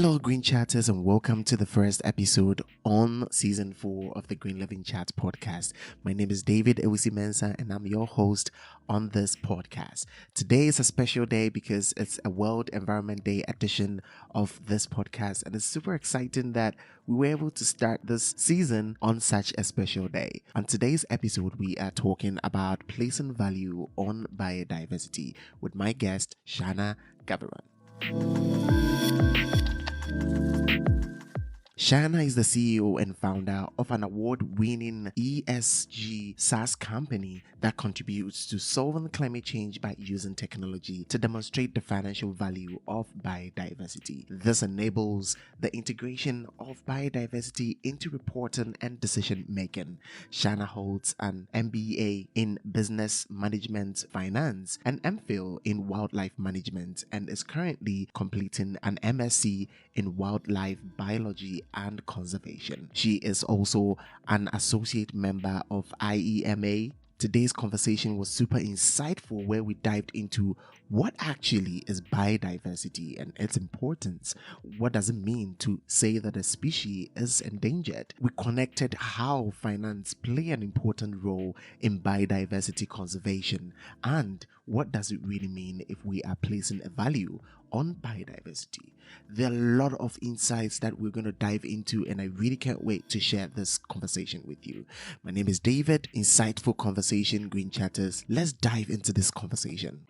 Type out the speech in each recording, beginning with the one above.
Hello, Green Chatters, and welcome to the first episode on season 4 of the Green Living Chat podcast. My name is David Ewusi-Mensah, and I'm your host on this podcast. Today is a special day because it's a World Environment Day edition of this podcast, and it's super exciting that we were able to start this season on such a special day. On today's episode, we are talking about placing value on biodiversity with my guest, Shana Gavron. Shana is the CEO and founder of an award-winning ESG SaaS company that contributes to solving climate change by using technology to demonstrate the financial value of biodiversity. This enables the integration of biodiversity into reporting and decision-making. Shana holds an MBA in Business Management Finance and MPhil in Wildlife Management and is currently completing an MSc in Wildlife Biology and Conservation. She is also an Associate Member of IEMA. Today's conversation was super insightful, where we dived into what actually is biodiversity and its importance. What does it mean to say that a species is endangered? We connected how finance play an important role in biodiversity conservation, and what does it really mean if we are placing a value on biodiversity. There are a lot of insights that we're going to dive into, and I really can't wait to share this conversation with you. My name is David. Insightful conversation, Green Chatters. Let's dive into this conversation.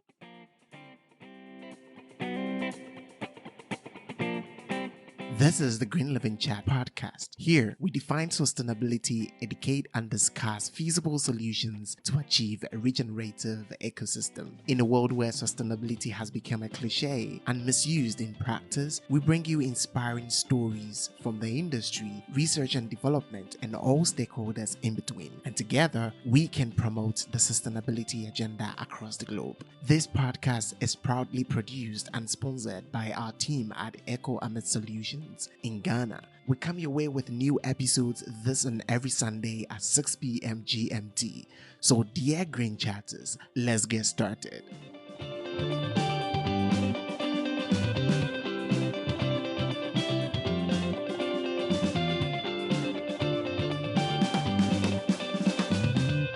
This is the Green Living Chat podcast. Here, we define sustainability, educate, and discuss feasible solutions to achieve a regenerative ecosystem. In a world where sustainability has become a cliche and misused in practice, we bring you inspiring stories from the industry, research and development, and all stakeholders in between. And together, we can promote the sustainability agenda across the globe. This podcast is proudly produced and sponsored by our team at Eco Amit Solutions in Ghana. We come your way with new episodes this and every Sunday at 6 p.m. GMT. So dear Green Chatters, let's get started.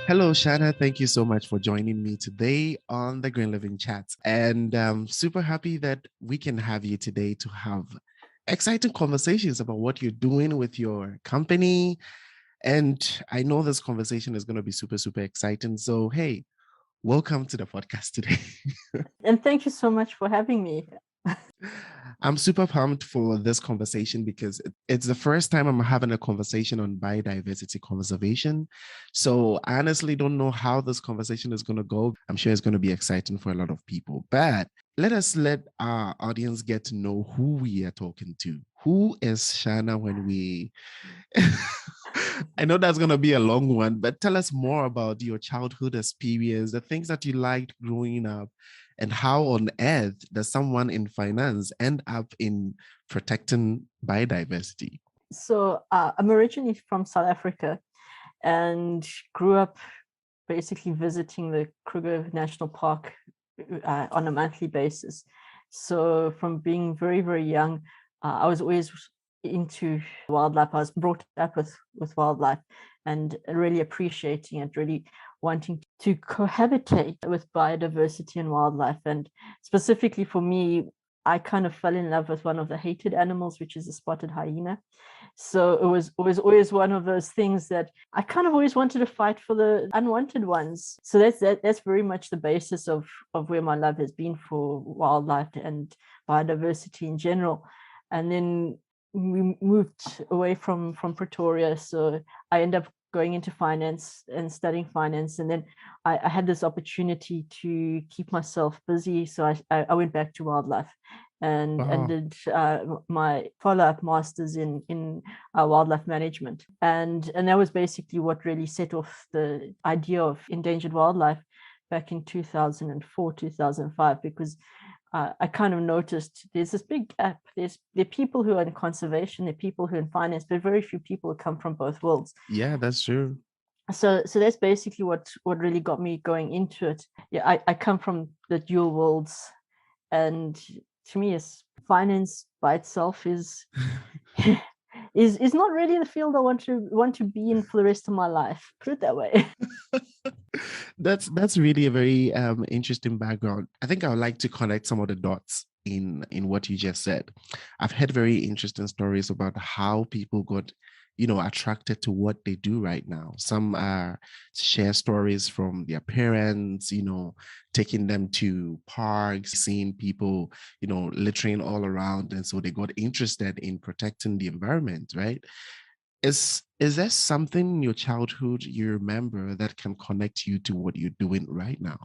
Hello, Shana. Thank you so much for joining me today on the Green Living Chat. And I'm super happy that we can have you today to have exciting conversations about what you're doing with your company. And I know this conversation is going to be super, super exciting. So, hey, welcome to the podcast today. And thank you so much for having me. I'm super pumped for this conversation because it's the first time I'm having a conversation on biodiversity conservation. So I honestly don't know how this conversation is going to go. I'm sure it's going to be exciting for a lot of people. But let our audience get to know who we are talking to. Who is Shana when we... I know that's going to be a long one, but tell us more about your childhood experience, the things that you liked growing up, and how on earth does someone in finance end up in protecting biodiversity? So I'm originally from South Africa and grew up basically visiting the Kruger National Park on a monthly basis. So from being very, very young, I was always into wildlife. I was brought up with wildlife and really appreciating it, really wanting to cohabitate with biodiversity and wildlife. And specifically for me, I kind of fell in love with one of the hated animals, which is the spotted hyena. So it was always one of those things that I kind of always wanted to fight for the unwanted ones. So that's very much the basis of where my love has been for wildlife and biodiversity in general. And then we moved away from Pretoria. So I ended up going into finance and studying finance. And then I had this opportunity to keep myself busy. So I went back to wildlife and did my follow-up master's in wildlife management. And that was basically what really set off the idea of endangered wildlife back in 2004, 2005, because I kind of noticed there's this big gap. There are people who are in conservation, there are people who are in finance, but very few people who come from both worlds. Yeah, that's true. So that's basically what really got me going into it. Yeah, I come from the dual worlds, and to me, it's finance, by itself is is not really the field I want to be in for the rest of my life. Put it that way. That's really a very interesting background. I think I would like to connect some of the dots in what you just said. I've heard very interesting stories about how people got, attracted to what they do right now. Some share stories from their parents, taking them to parks, seeing people, littering all around, and so they got interested in protecting the environment, right? Is there something in your childhood you remember that can connect you to what you're doing right now?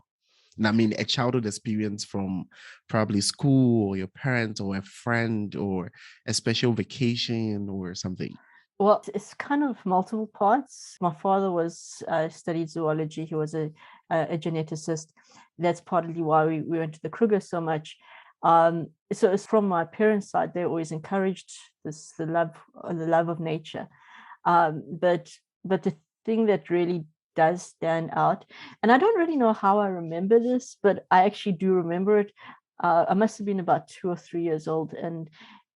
And I mean, a childhood experience from probably school or your parents or a friend or a special vacation or something. Well, it's kind of multiple parts. My father studied zoology. He was a geneticist. That's partly why we went to the Kruger so much. So it's from my parents' side. They always encouraged the love of nature. But the thing that really does stand out, and I don't really know how I remember this, but I actually do remember it. I must have been about 2 or 3 years old, and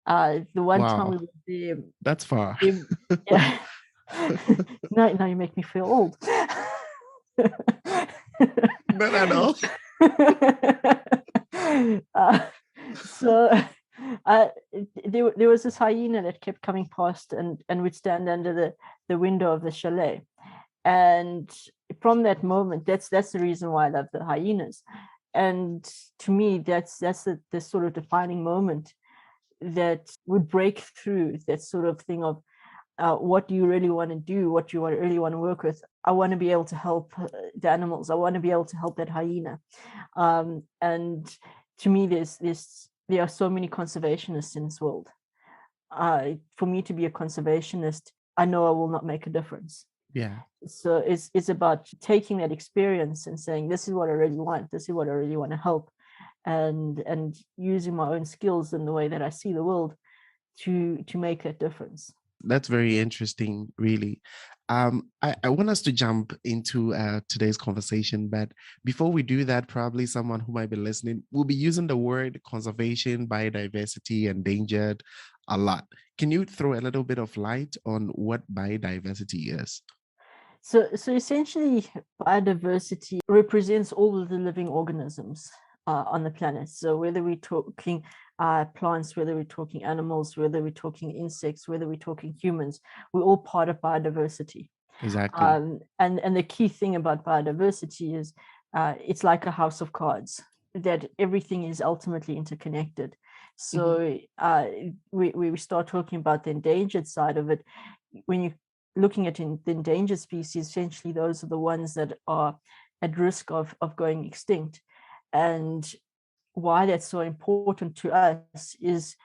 the one time we Wow, were there, that's far. yeah. Now you make me feel old. Not at all. uh, so there was this hyena that kept coming past and would stand under the window of the chalet. And from that moment, that's the reason why I love the hyenas. And to me, that's the sort of defining moment that would break through that sort of thing of what do you really want to do, what you really want to work with. I want to be able to help the animals. I want to be able to help that hyena. And to me, there are so many conservationists in this world. For me to be a conservationist, I know I will not make a difference. Yeah. So it's about taking that experience and saying, this is what I really want. This is what I really want to help. And using my own skills in the way that I see the world to make that difference. That's very interesting, really. I want us to jump into today's conversation, but before we do that, probably someone who might be listening will be using the word conservation, biodiversity, endangered a lot. Can you throw a little bit of light on what biodiversity is? So essentially, biodiversity represents all of the living organisms on the planet. So whether we're talking plants, whether we're talking animals, whether we're talking insects, whether we're talking humans, we're all part of biodiversity. Exactly. And the key thing about biodiversity is it's like a house of cards, that everything is ultimately interconnected. So we start talking about the endangered side of it. When you're looking at the endangered species, essentially those are the ones that are at risk of going extinct. And why that's so important to us is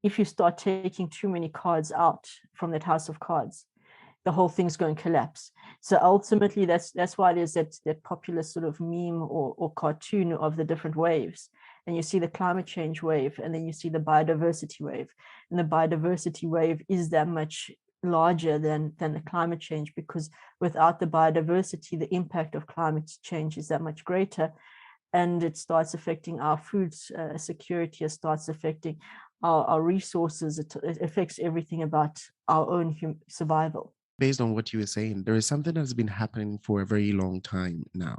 if you start taking too many cards out from that house of cards, the whole thing's going to collapse. So ultimately, that's why there's that popular sort of meme or cartoon of the different waves. And you see the climate change wave, and then you see the biodiversity wave. And the biodiversity wave is that much larger than the climate change, because without the biodiversity, the impact of climate change is that much greater. And it starts affecting our food security, it starts affecting our resources, it affects everything about our own survival. Based on what you were saying, there is something that's been happening for a very long time now.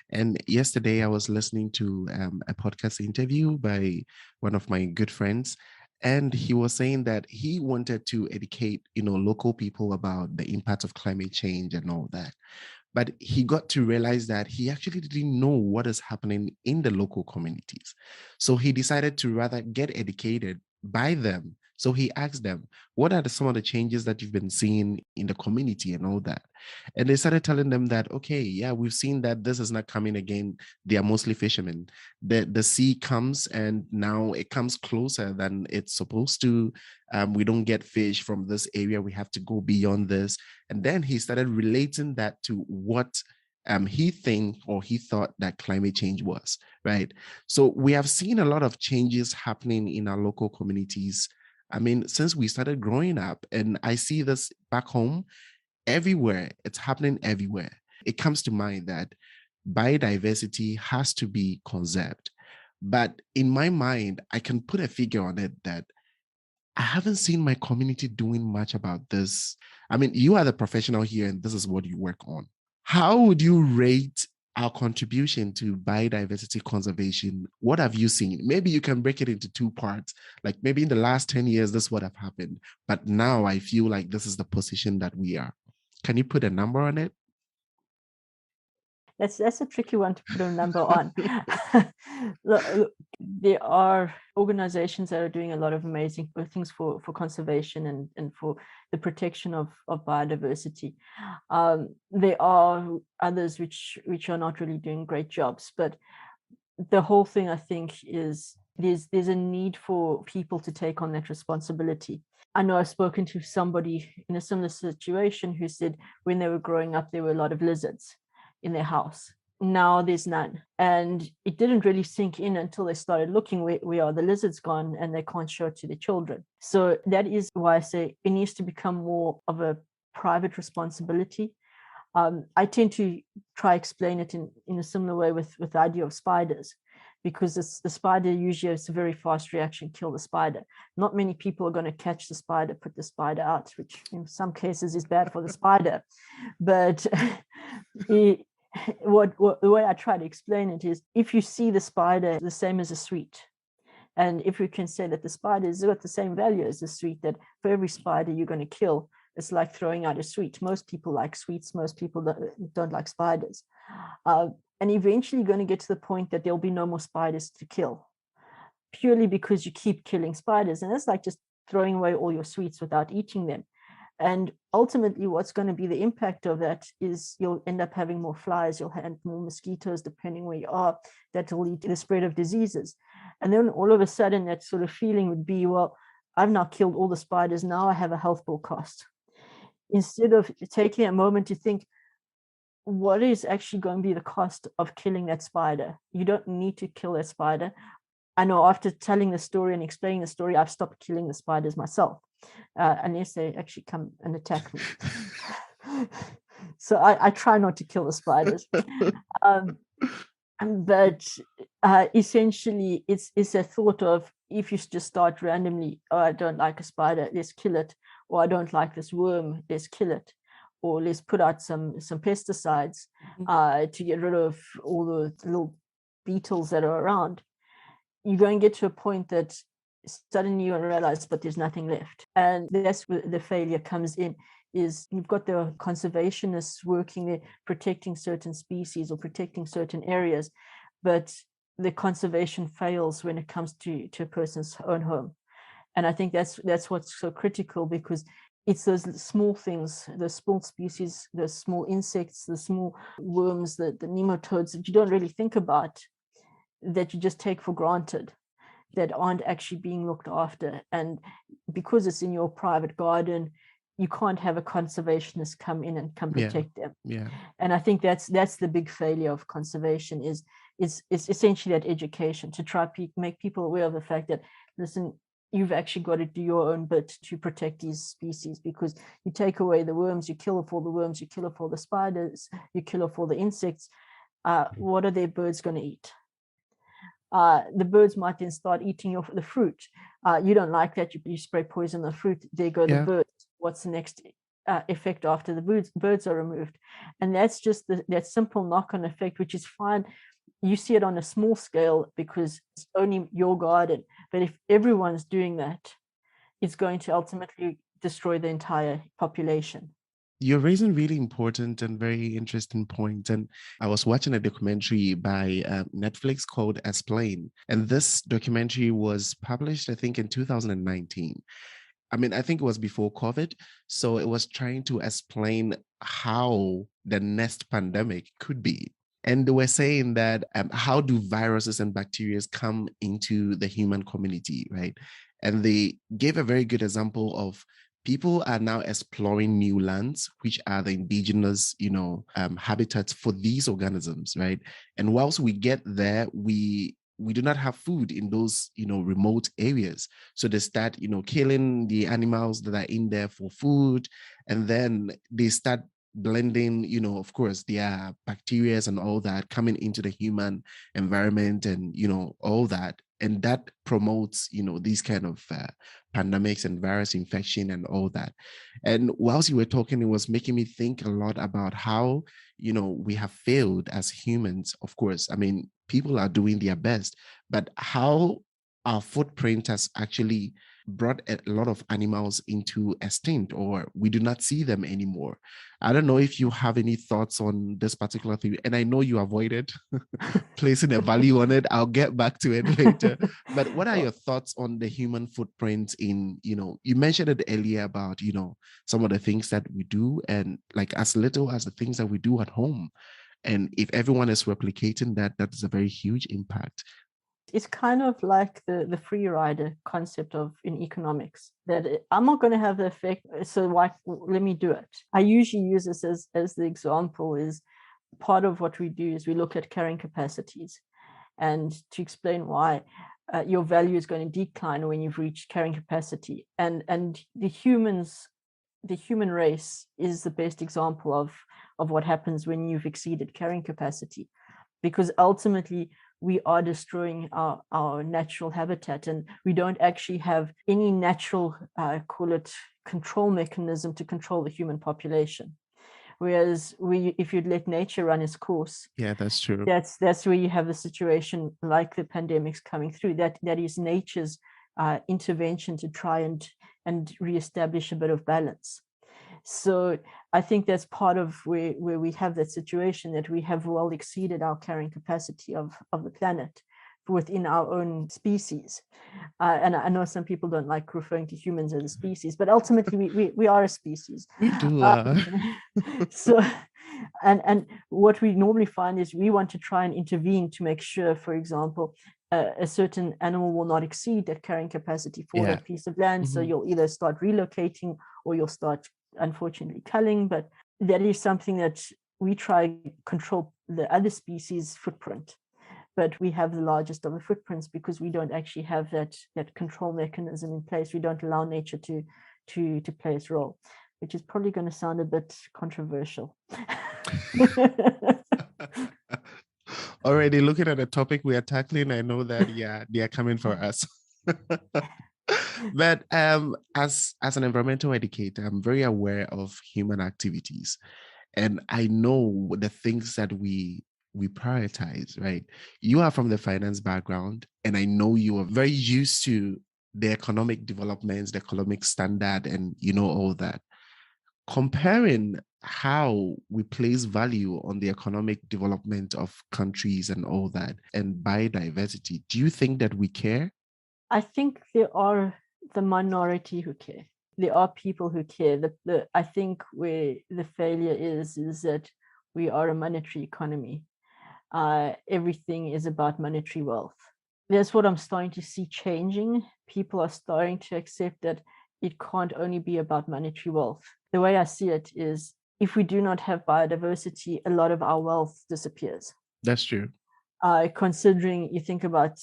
And yesterday I was listening to a podcast interview by one of my good friends, and he was saying that he wanted to educate, local people about the impact of climate change and all that. But he got to realize that he actually didn't know what is happening in the local communities. So he decided to rather get educated by them. So he asked them, what are some of the changes that you've been seeing in the community and all that? And they started telling them that, okay, yeah, we've seen that this is not coming again. They are mostly fishermen. The sea comes and now it comes closer than it's supposed to. We don't get fish from this area. We have to go beyond this. And then he started relating that to what he thought that climate change was, right? So we have seen a lot of changes happening in our local communities. I mean, since we started growing up, and I see this back home everywhere, it's happening everywhere. It comes to mind that biodiversity has to be conserved. But in my mind, I can put a figure on it that I haven't seen my community doing much about this. I mean, you are the professional here, and this is what you work on. How would you rate our contribution to biodiversity conservation? What have you seen? Maybe you can break it into two parts. Like maybe in the last 10 years, this would have happened. But now I feel like this is the position that we are. Can you put a number on it? That's a tricky one to put a number on. Look, there are organizations that are doing a lot of amazing things for conservation and for the protection of biodiversity. There are others which are not really doing great jobs, but the whole thing, I think, is there's a need for people to take on that responsibility. I know I've spoken to somebody in a similar situation who said when they were growing up, there were a lot of lizards in their house. Now there's none. And it didn't really sink in until they started looking where are the lizards gone, and they can't show it to their children. So that is why I say it needs to become more of a private responsibility. I tend to try explain it in a similar way with the idea of spiders, because the spider usually has a very fast reaction, kill the spider. Not many people are going to catch the spider, put the spider out, which in some cases is bad for the spider. But the way I try to explain it is, if you see the spider the same as a sweet, and if we can say that the spider has got the same value as the sweet, that for every spider you're going to kill, it's like throwing out a sweet. Most people like sweets. Most people don't like spiders. And eventually you're going to get to the point that there'll be no more spiders to kill, purely because you keep killing spiders. And it's like just throwing away all your sweets without eating them. And ultimately, what's going to be the impact of that is you'll end up having more flies, you'll have more mosquitoes, depending where you are, that will lead to the spread of diseases. And then all of a sudden, that sort of feeling would be, well, I've now killed all the spiders, now I have a health bill cost. Instead of taking a moment to think, what is actually going to be the cost of killing that spider? You don't need to kill that spider. I know after telling the story and explaining the story, I've stopped killing the spiders myself, unless they actually come and attack me. So I try not to kill the spiders. But essentially, it's a thought of, if you just start randomly, oh, I don't like a spider, let's kill it, or I don't like this worm, let's kill it, or let's put out some pesticides to get rid of all the little beetles that are around, you're going to get to a point that suddenly you realize, but there's nothing left. And that's where the failure comes in, is you've got the conservationists working there, protecting certain species or protecting certain areas, but the conservation fails when it comes to a person's own home. And I think that's what's so critical, because it's those small things, the small species, the small insects, the small worms, the nematodes that you don't really think about, that you just take for granted, that aren't actually being looked after. And because it's in your private garden, you can't have a conservationist come in and come protect them. Yeah. And I think that's the big failure of conservation, is essentially that education, to try to make people aware of the fact that, listen, you've actually got to do your own bit to protect these species, because you take away the worms, you kill off all the worms, you kill off all the spiders, you kill off all the insects. What are their birds going to eat? The birds might then start eating the fruit. You don't like that, you spray poison on the fruit, there go the birds. What's the next effect after the birds are removed? And that's just that simple knock-on effect, which is fine. You see it on a small scale because it's only your garden. But if everyone's doing that, it's going to ultimately destroy the entire population. You're raising really important and very interesting points. And I was watching a documentary by Netflix called Explain. And this documentary was published, I think, in 2019. I mean, I think it was before COVID. So it was trying to explain how the next pandemic could be. And they were saying that how do viruses and bacteria come into the human community, right? And they gave a very good example of people are now exploring new lands, which are the indigenous, habitats for these organisms, right? And whilst we get there, we do not have food in those, remote areas. So they start, killing the animals that are in there for food. And then they start blending, of course, their bacteria and all that coming into the human environment and, all that. And that promotes, these kind of pandemics and virus infection and all that. And whilst you were talking, it was making me think a lot about how, we have failed as humans. Of course, I mean, people are doing their best, but how our footprint has actually brought a lot of animals into extinct, or we do not see them anymore. I don't know if you have any thoughts on this particular thing. And I know you avoided placing a value on it. I'll get back to it later. But what are your thoughts on the human footprint in, you mentioned it earlier about, some of the things that we do, and like as little as the things that we do at home. And if everyone is replicating that, that's a very huge impact. It's kind of like the free rider concept of in economics, that I'm not going to have the effect, so why let me do it. I usually use this as the example is part of what we do is we look at carrying capacities, and to explain why your value is going to decline when you've reached carrying capacity. And the human race is the best example of what happens when you've exceeded carrying capacity, because ultimately we are destroying our natural habitat, and we don't actually have any natural, call it control mechanism to control the human population. Whereas if you'd let nature run its course, yeah, that's true. That's where you have a situation like the pandemics coming through. That is nature's intervention to try and reestablish a bit of balance. So I think that's part of where we have that situation, that we have well exceeded our carrying capacity of the planet within our own species. And I know some people don't like referring to humans as a species, but ultimately we are a species. We do. So, and what we normally find is we want to try and intervene to make sure, for example, a certain animal will not exceed that carrying capacity for that piece of land. So you'll either start relocating or you'll start, unfortunately, culling. But that is something that we try control the other species' footprint. But we have the largest of the footprints because we don't actually have that control mechanism in place. We don't allow nature to play its role, which is probably going to sound a bit controversial. Already looking at the topic we are tackling, I know that they are coming for us. But as an environmental educator, I'm very aware of human activities, and I know the things that we prioritize, right? You are from the finance background, and I know you are very used to the economic developments, the economic standard, and all that. Comparing how we place value on the economic development of countries and all that, and biodiversity, do you think that we care? I think there are the minority who care. There are people who care. I think where the failure is that we are a monetary economy. Everything is about monetary wealth. That's what I'm starting to see changing. People are starting to accept that it can't only be about monetary wealth. The way I see it is, if we do not have biodiversity, a lot of our wealth disappears. That's true. Considering you think about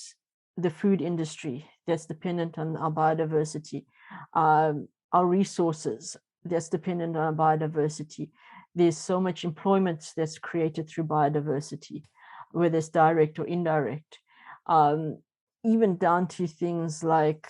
the food industry that's dependent on our biodiversity, our resources that's dependent on our biodiversity. There's so much employment that's created through biodiversity, whether it's direct or indirect, even down to things like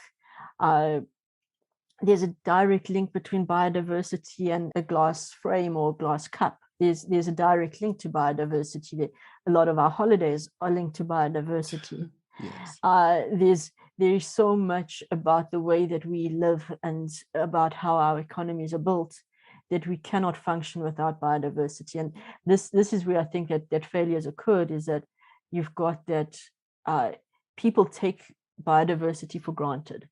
there's a direct link between biodiversity and a glass frame or glass cup. There's a direct link to biodiversity. A lot of our holidays are linked to biodiversity. Yes. There's so much about the way that we live and about how our economies are built that we cannot function without biodiversity. And this is where I think that failures occurred, is that you've got that people take biodiversity for granted.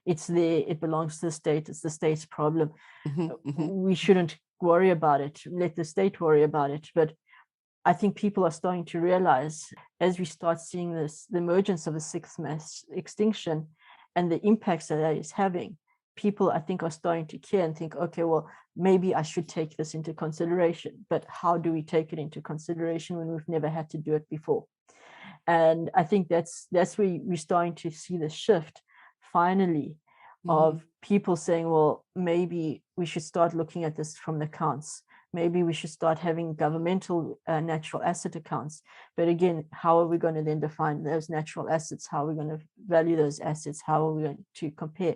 It's there, it belongs to the state, it's the state's problem. We shouldn't worry about it, let the state worry about it. But I think people are starting to realize, as we start seeing the emergence of the sixth mass extinction and the impacts that is having, people, I think, are starting to care and think, okay, well, maybe I should take this into consideration. But how do we take it into consideration when we've never had to do it before? And I think that's where we're starting to see the shift, finally, of people saying, well, maybe we should start looking at this from the accounts. Maybe we should start having governmental natural asset accounts. But again, how are we going to then define those natural assets? How are we going to value those assets? How are we going to compare?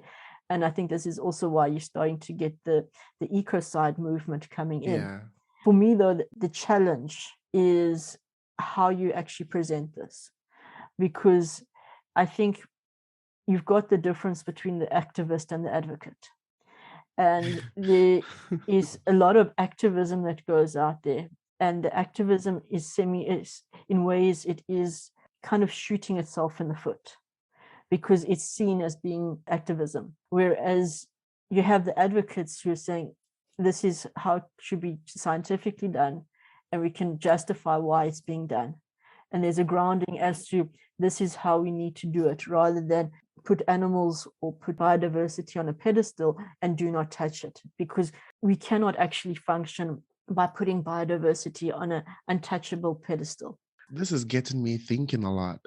And I think this is also why you're starting to get the ecocide movement coming in. Yeah. For me, though, the challenge is how you actually present this, because I think you've got the difference between the activist and the advocate. And there is a lot of activism that goes out there. And the activism is in ways, it is kind of shooting itself in the foot because it's seen as being activism. Whereas you have the advocates who are saying, this is how it should be scientifically done, and we can justify why it's being done. And there's a grounding as to this is how we need to do it, rather than put animals or put biodiversity on a pedestal and do not touch it, because we cannot actually function by putting biodiversity on an untouchable pedestal. This is getting me thinking a lot.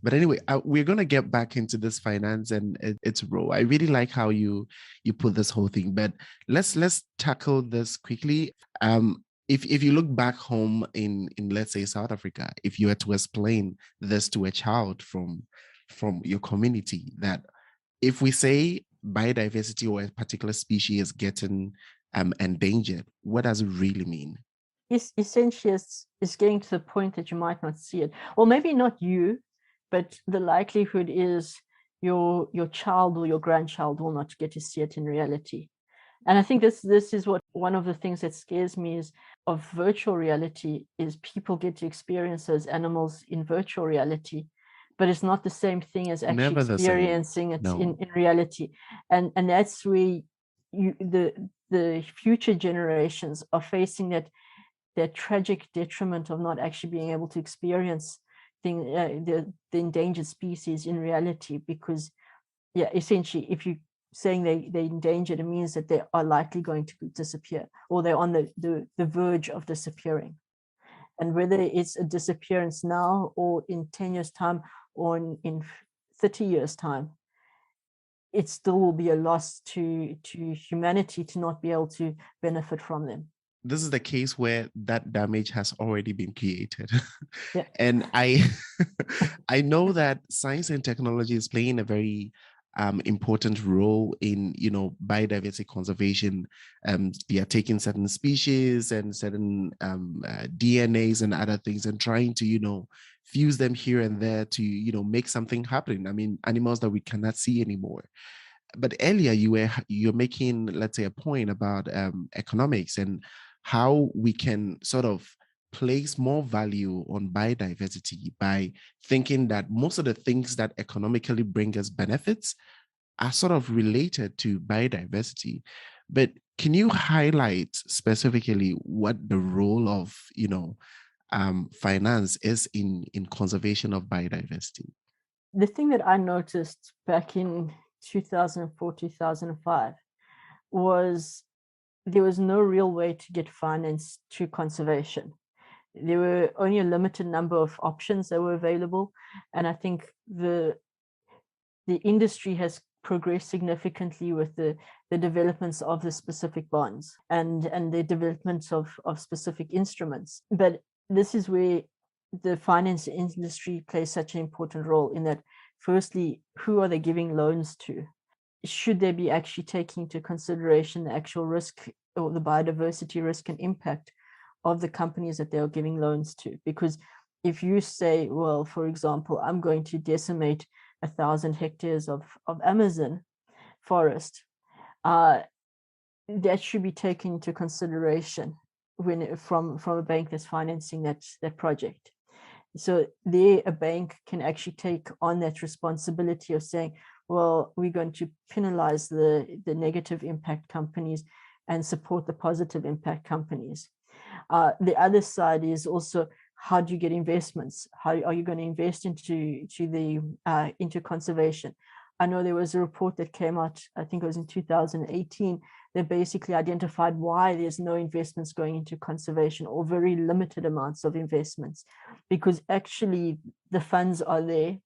But anyway, we're going to get back into this finance and its role. I really like how you put this whole thing, but let's tackle this quickly. If you look back home in let's say South Africa, if you were to explain this to a child from your community, that if we say biodiversity or a particular species is getting endangered, what does it really mean? Essentially, it's getting to the point that you might not see it, or maybe not you, but the likelihood is your child or your grandchild will not get to see it in reality. And I think this is what one of the things that scares me is of virtual reality, is people get to experience those animals in virtual reality, but it's not the same thing as actually experiencing it in reality. And that's where the future generations are facing that tragic detriment of not actually being able to experience the endangered species in reality, because essentially if you're saying they're endangered, it means that they are likely going to disappear, or they're on the verge of disappearing. And whether it's a disappearance now or in 10 years time or in 30 years time, it still will be a loss to humanity to not be able to benefit from them. This is the case where that damage has already been created. Yeah. And I know that science and technology is playing a very important role in, biodiversity conservation. They are taking certain species and certain DNAs and other things and trying to, fuse them here and there to, make something happen. I mean, animals that we cannot see anymore. But earlier you're making, let's say, a point about economics and how we can sort of place more value on biodiversity by thinking that most of the things that economically bring us benefits are sort of related to biodiversity. But can you highlight specifically what the role of, finance is in conservation of biodiversity? The thing that I noticed back in 2004, 2005 was there was no real way to get finance to conservation. There were only a limited number of options that were available. And I think the industry has progressed significantly with the developments of the specific bonds and the developments of specific instruments. But this is where the finance industry plays such an important role, in that, firstly, who are they giving loans to? Should they be actually taking into consideration the actual risk or the biodiversity risk and impact of the companies that they are giving loans to? Because if you say, well, for example, I'm going to decimate 1,000 hectares of Amazon forest, that should be taken into consideration from a bank that's financing that project. So there, a bank can actually take on that responsibility of saying, well, we're going to penalize the negative impact companies and support the positive impact companies. The other side is also, how do you get investments? How are you going to invest into conservation? I know there was a report that came out, I think it was in 2018, that basically identified why there's no investments going into conservation, or very limited amounts of investments, because actually the funds are there.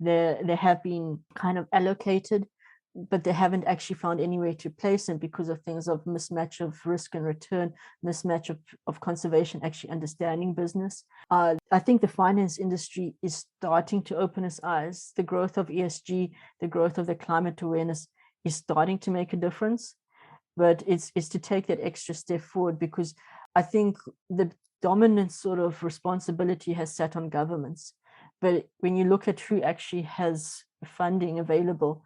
They have been kind of allocated, but they haven't actually found any way to place them because of things of mismatch of risk and return, mismatch of conservation actually understanding business. I think the finance industry is starting to open its eyes. The growth of ESG, the growth of the climate awareness is starting to make a difference, but it's to take that extra step forward, because I think the dominant sort of responsibility has sat on governments. But when you look at who actually has funding available,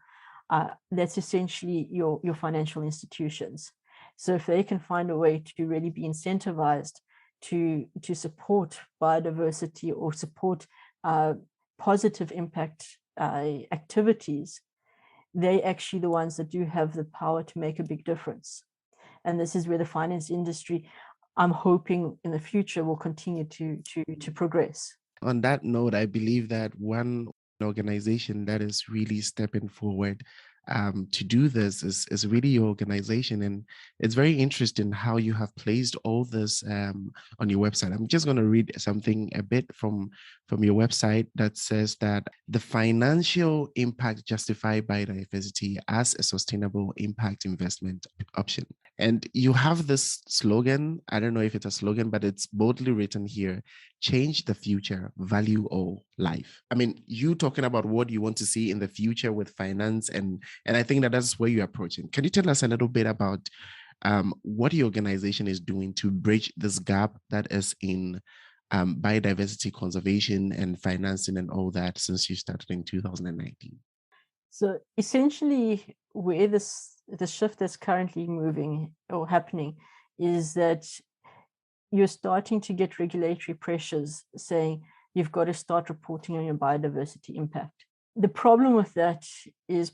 that's essentially your financial institutions. So if they can find a way to really be incentivized to support biodiversity or support positive impact activities, they're actually the ones that do have the power to make a big difference. And this is where the finance industry, I'm hoping in the future, will continue to progress. On that note, I believe that one organization that is really stepping forward to do this is really your organization. And it's very interesting how you have placed all this on your website. I'm just going to read something a bit from your website that says that the financial impact justified biodiversity as a sustainable impact investment option. And you have this slogan. I don't know if it's a slogan, but it's boldly written here: change the future, value all life. I mean, you talking about what you want to see in the future with finance, and I think that that's where you're approaching. Can you tell us a little bit about what your organization is doing to bridge this gap that is in biodiversity conservation and financing and all that since you started in 2019? So essentially, where the shift that's currently moving or happening is that you're starting to get regulatory pressures saying you've got to start reporting on your biodiversity impact. The problem with that is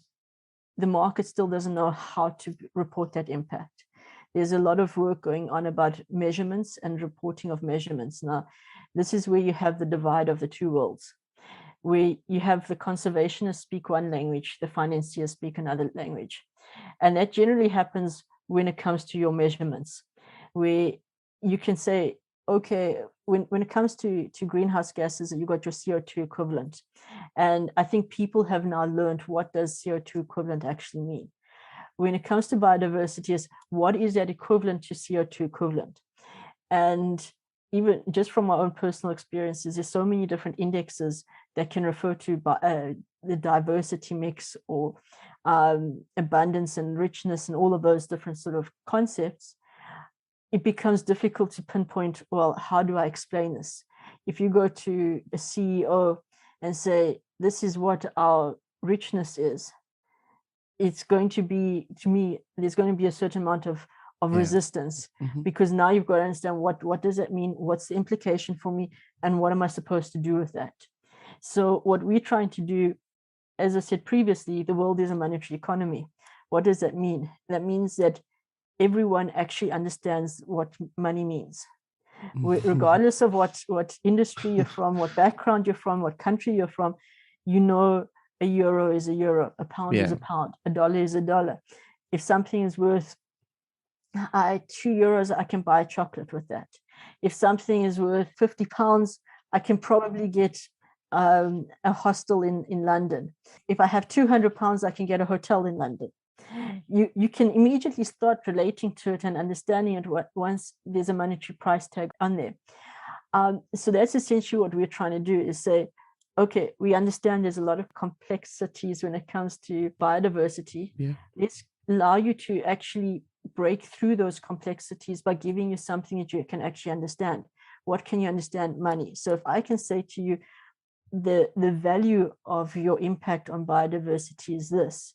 the market still doesn't know how to report that impact. There's a lot of work going on about measurements and reporting of measurements. Now, this is where you have the divide of the two worlds, where you have the conservationists speak one language, the financiers speak another language. And that generally happens when it comes to your measurements, where you can say, okay, when it comes to greenhouse gases, you got your CO2 equivalent. And I think people have now learned what does CO2 equivalent actually mean. When it comes to biodiversity, is what is that equivalent to CO2 equivalent? And even just from my own personal experiences, there's so many different indexes that can refer to the diversity mix or abundance and richness and all of those different sort of concepts. It becomes difficult to pinpoint, well, how do I explain this? If you go to a CEO and say, this is what our richness is, it's going to be, to me, there's going to be a certain amount of resistance, because now you've got to understand what does that mean? What's the implication for me? And what am I supposed to do with that? So what we're trying to do, as I said previously, the world is a monetary economy. What does that mean? That means that everyone actually understands what money means, regardless of what industry you're from, what background you're from, what country you're from. You know, a euro is a euro, a pound is a pound, a dollar is a dollar. If something is worth 2 euros, I can buy chocolate with that. If something is worth 50 pounds, I can probably get a hostel in London. If I have 200 pounds, I can get a hotel in London. You can immediately start relating to it and understanding it once there's a monetary price tag on there. So that's essentially what we're trying to do, is say, okay, we understand there's a lot of complexities when it comes to biodiversity. Let's allow you to actually break through those complexities by giving you something that you can actually understand. What can you understand? Money. So if I can say to you, the value of your impact on biodiversity is this,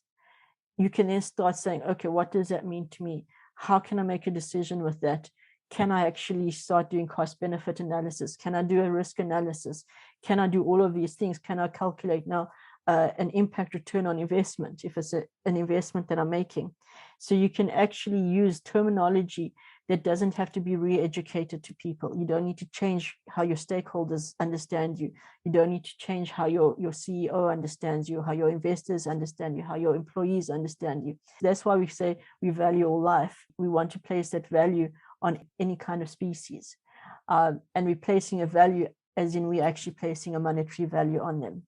you can then start saying, okay, what does that mean to me? How can I make a decision with that? Can I actually start doing cost benefit analysis? Can I do a risk analysis? Can I do all of these things? Can I calculate now an impact return on investment if it's an investment that I'm making? So you can actually use terminology that doesn't have to be re-educated to people. You don't need to change how your stakeholders understand you. You don't need to change how your CEO understands you, how your investors understand you, how your employees understand you. That's why we say we value all life. We want to place that value on any kind of species. And we're placing a value as in we're actually placing a monetary value on them.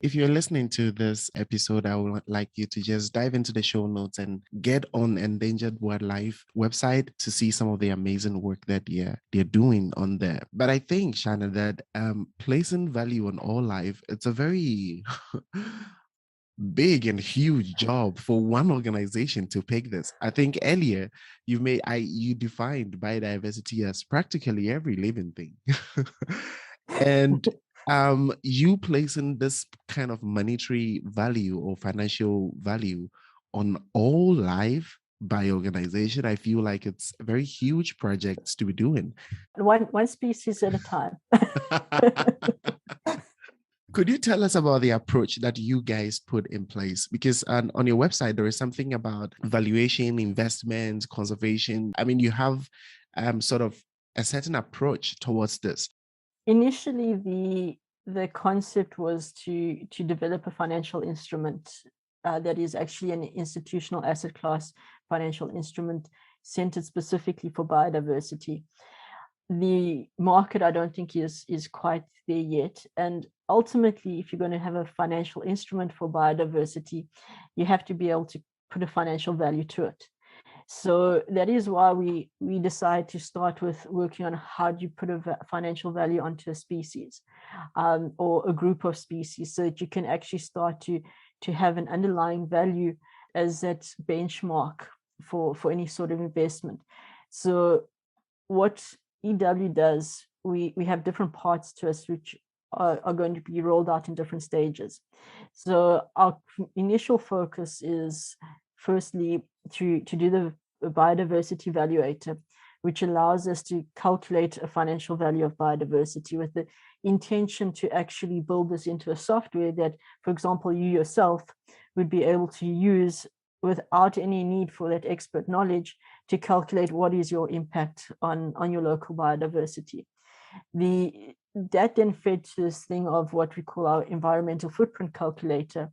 If you're listening to this episode, I would like you to just dive into the show notes and get on Endangered Wildlife website to see some of the amazing work that they're doing on there. But I think, Shana, that placing value on all life, it's a very big and huge job for one organization to pick this. I think earlier you defined biodiversity as practically every living thing. And you placing this kind of monetary value or financial value on all life by organization, I feel like it's a very huge project to be doing. One species at a time. Could you tell us about the approach that you guys put in place? Because on your website, there is something about valuation, investment, conservation. I mean, you have sort of a certain approach towards this. Initially, the concept was to develop a financial instrument that is actually an institutional asset class financial instrument centered specifically for biodiversity. The market, I don't think, is quite there yet. And ultimately, if you're going to have a financial instrument for biodiversity, you have to be able to put a financial value to it. So that is why we decide to start with working on how do you put a financial value onto a species or a group of species, so that you can actually start to have an underlying value as that benchmark for any sort of investment. So what EW does, we have different parts to us which are going to be rolled out in different stages. So our initial focus is firstly to do the biodiversity valuator, which allows us to calculate a financial value of biodiversity with the intention to actually build this into a software that, for example, you yourself would be able to use without any need for that expert knowledge to calculate what is your impact on your local biodiversity. That then fed to this thing of what we call our environmental footprint calculator,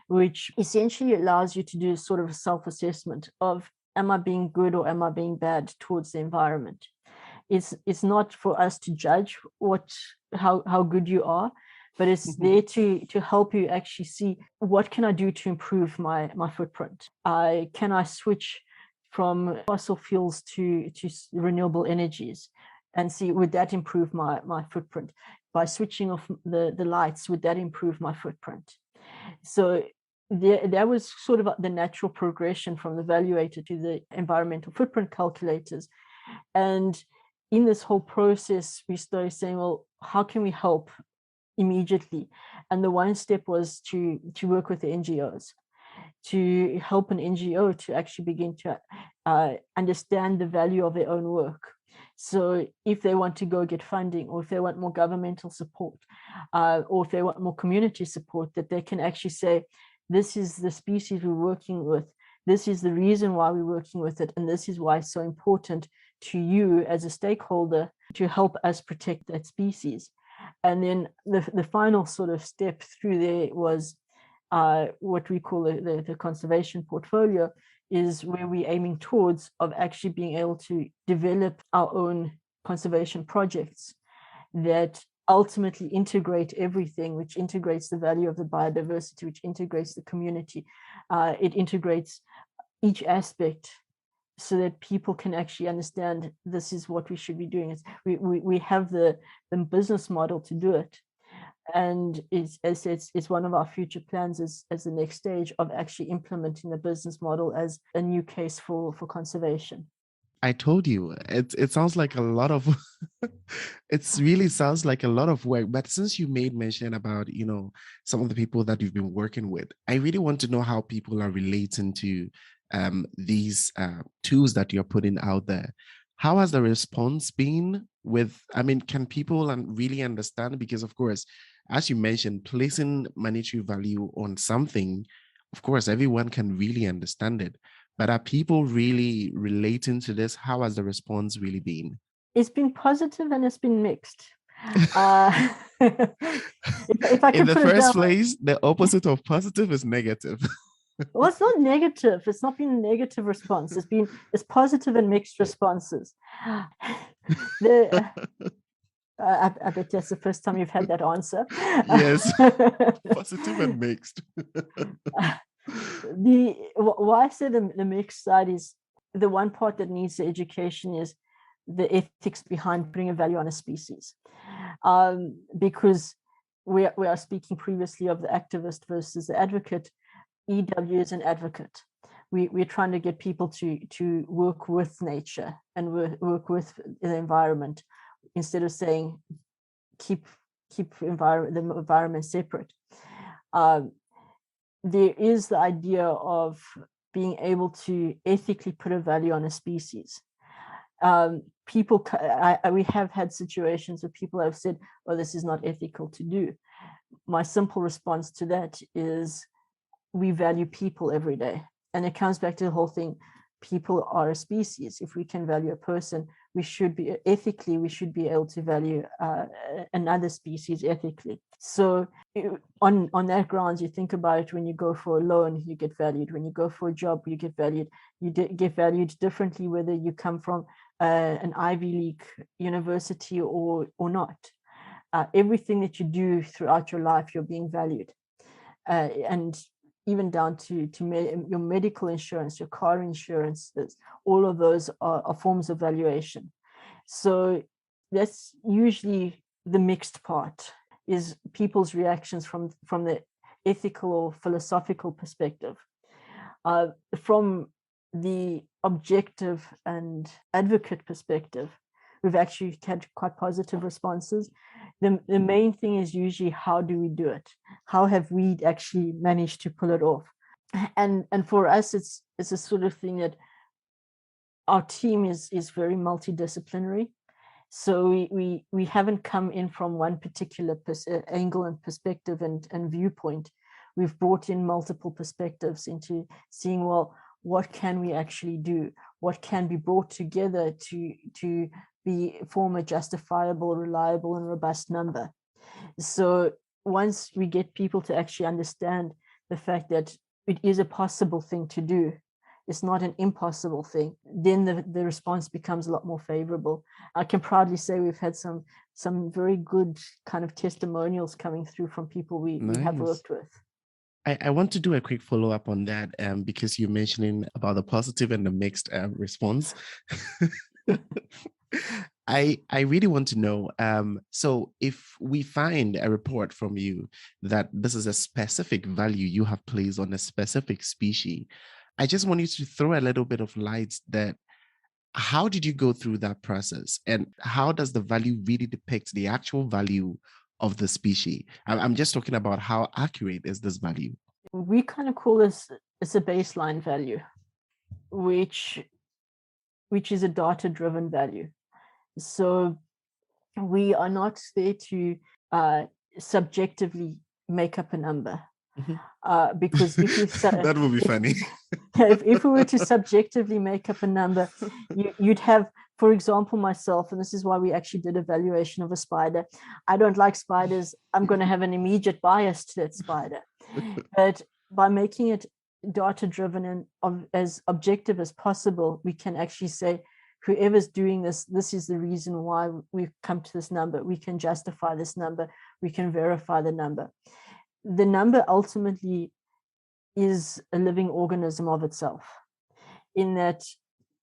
which essentially allows you to do sort of a self-assessment of, am I being good or am I being bad towards the environment? It's not for us to judge how good you are, but it's there to help you actually see, what can I do to improve my footprint? Can I switch from fossil fuels to renewable energies, and see, would that improve my footprint? By switching off the lights, would that improve my footprint? So that was sort of the natural progression from the valuator to the environmental footprint calculators. And in this whole process, we started saying, well, how can we help immediately? And the one step was to work with the NGOs, to help an NGO to actually begin to understand the value of their own work. So if they want to go get funding, or if they want more governmental support, or if they want more community support, that they can actually say, this is the species we're working with, this is the reason why we're working with it, and this is why it's so important to you as a stakeholder to help us protect that species. And then the final sort of step through there was what we call the conservation portfolio, is where we're aiming towards of actually being able to develop our own conservation projects that ultimately integrate everything, which integrates the value of the biodiversity, which integrates the community. It integrates each aspect so that people can actually understand this is what we should be doing. We have the business model to do it. And it's one of our future plans as the next stage of actually implementing the business model as a new case for conservation. I told you, it sounds like a lot of, it really sounds like a lot of work. But since you made mention about, some of the people that you've been working with, I really want to know how people are relating to these tools that you're putting out there. How has the response been can people really understand? Because of course, as you mentioned, placing monetary value on something, of course, everyone can really understand it. But are people really relating to this? How has the response really been? It's been positive and it's been mixed. If I In can the put it first down, place, the opposite of positive is negative. well, it's not negative. It's not been a negative response. It's positive and mixed responses. I bet that's the first time you've had that answer. Yes, positive and mixed. Why I say the mixed side is the one part that needs the education is the ethics behind putting a value on a species, because we are speaking previously of the activist versus the advocate. EW is an advocate. We're trying to get people to work with nature and work with the environment, instead of saying keep the environment separate. There is the idea of being able to ethically put a value on a species. We have had situations where people have said, "Oh, this is not ethical to do." My simple response to that is, we value people every day. And it comes back to the whole thing. People are a species. If we can value a person, we should be able to value another species ethically. So on that grounds, you think about it, when you go for a loan, you get valued. When you go for a job, you get valued. You get valued differently whether you come from an Ivy League university or not. Everything that you do throughout your life, you're being valued. And even down to your medical insurance, your car insurance, all of those are forms of valuation. So that's usually the mixed part, is people's reactions from the ethical or philosophical perspective. From the objective and advocate perspective, we've actually had quite positive responses. The main thing is usually, how do we do it? How have we actually managed to pull it off? And for us, it's a sort of thing that our team is very multidisciplinary. So we haven't come in from one particular angle and perspective and viewpoint. We've brought in multiple perspectives into seeing, well, what can we actually do? What can be brought together to form a justifiable, reliable, and robust number? So once we get people to actually understand the fact that it is a possible thing to do, it's not an impossible thing, then the response becomes a lot more favorable. I can proudly say we've had some very good kind of testimonials coming through from people we have worked with. I want to do a quick follow-up on that, because you're mentioning about the positive and the mixed response. I really want to know, so if we find a report from you that this is a specific value you have placed on a specific species, I just want you to throw a little bit of light that how did you go through that process, and how does the value really depict the actual value of the species? I'm just talking about how accurate is this value. We kind of call this as a baseline value, which is a data-driven value. So we are not there to subjectively make up a number. Because if you that would be funny. if we were to subjectively make up a number, you'd have, for example, myself, and this is why we actually did a valuation of a spider. I don't like spiders. I'm going to have an immediate bias to that spider. But by making it data-driven and as objective as possible, we can actually say, whoever's doing this, this is the reason why we've come to this number. We can justify this number. We can verify the number. The number ultimately is a living organism of itself, in that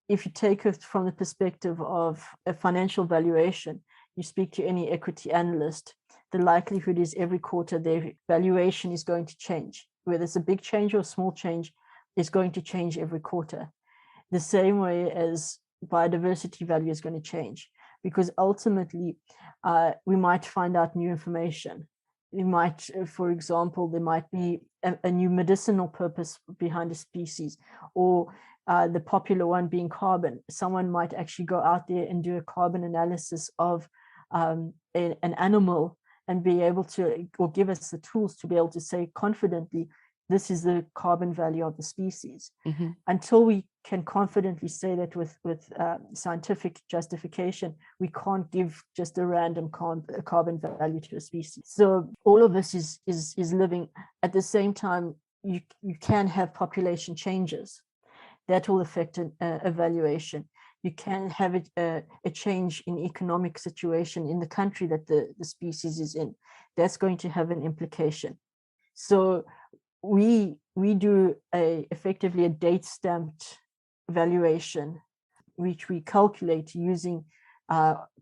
if you take it from the perspective of a financial valuation, you speak to any equity analyst, the likelihood is every quarter their valuation is going to change. Whether it's a big change or a small change, is going to change every quarter. The same way as biodiversity value is going to change, because ultimately we might find out new information. We might, for example, there might be a new medicinal purpose behind a species, or the popular one being carbon. Someone might actually go out there and do a carbon analysis of an animal and be able to, or give us the tools to be able to say confidently, this is the carbon value of the species. Mm-hmm. Until we can confidently say that with scientific justification, we can't give just a random carbon value to a species. So all of this is living. At the same time, you can have population changes that will affect an evaluation. You can have a change in economic situation in the country that the species is in. That's going to have an implication. So we do effectively a date stamped valuation, which we calculate using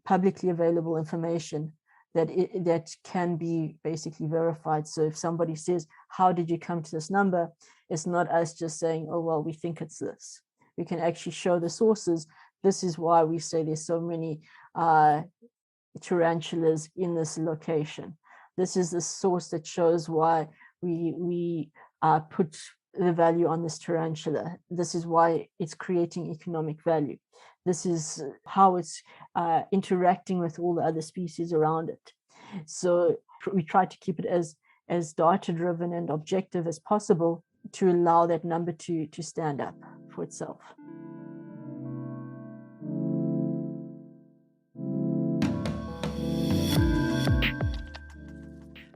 publicly available information that can be basically verified. So if somebody says, how did you come to this number? It's not us just saying, oh, well, we think it's this. We can actually show the sources. This is why we say there's so many tarantulas in this location. This is the source that shows why we put the value on this tarantula. This is why it's creating economic value. This is how it's interacting with all the other species around it. So we try to keep it as data-driven and objective as possible to allow that number to stand up for itself.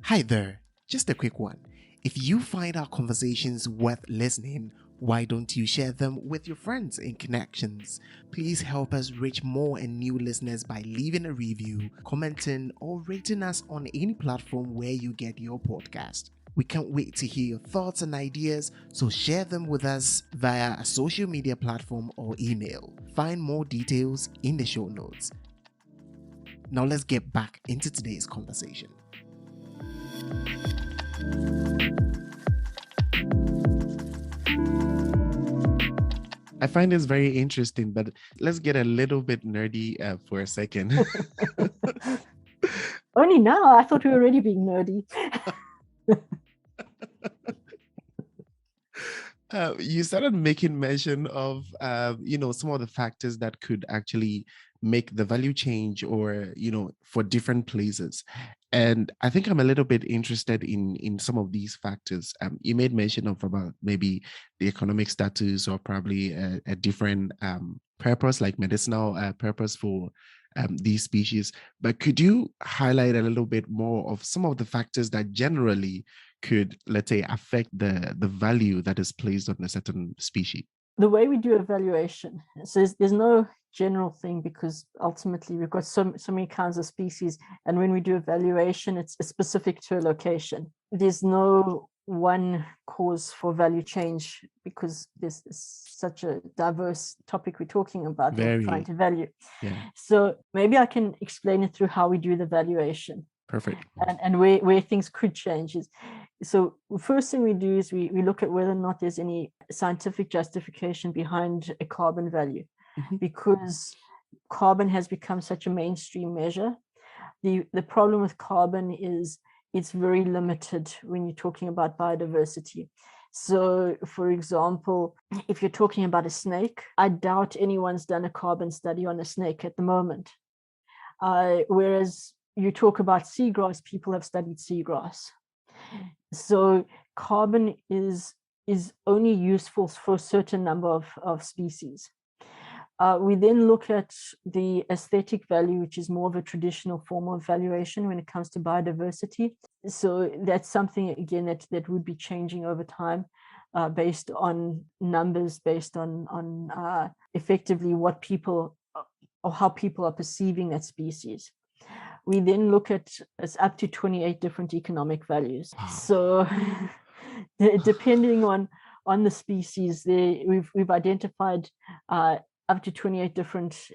Hi there, just a quick one. If you find our conversations worth listening, why don't you share them with your friends and connections? Please help us reach more and new listeners by leaving a review, commenting, or rating us on any platform where you get your podcast. We can't wait to hear your thoughts and ideas, so share them with us via a social media platform or email. Find more details in the show notes. Now let's get back into today's conversation. I find this very interesting, but let's get a little bit nerdy for a second. Only now? I thought we were already being nerdy. You started making mention of, some of the factors that could actually make the value change or, for different places. And I think I'm a little bit interested in some of these factors. You made mention of about maybe the economic status or probably a different purpose, like medicinal purpose for these species. But could you highlight a little bit more of some of the factors that generally could, let's say, affect the value that is placed on a certain species? The way we do evaluation, so there's no general thing, because ultimately we've got so many kinds of species, and when we do evaluation, it's specific to a location. There's no one cause for value change because this is such a diverse topic we're talking about. Very. Trying to value. Yeah. So maybe I can explain it through how we do the valuation. Perfect. And where things could change is, so the first thing we do is we look at whether or not there's any scientific justification behind a carbon value, because carbon has become such a mainstream measure. The problem with carbon is it's very limited when you're talking about biodiversity. So, for example, if you're talking about a snake, I doubt anyone's done a carbon study on a snake at the moment. Whereas you talk about seagrass, people have studied seagrass. So carbon is only useful for a certain number of species. We then look at the aesthetic value, which is more of a traditional form of valuation when it comes to biodiversity. So that's something, again, that would be changing over time based on numbers, based on effectively what people or how people are perceiving that species. We then look at up to 28 different economic values. So depending on the species, we've identified up to 28 different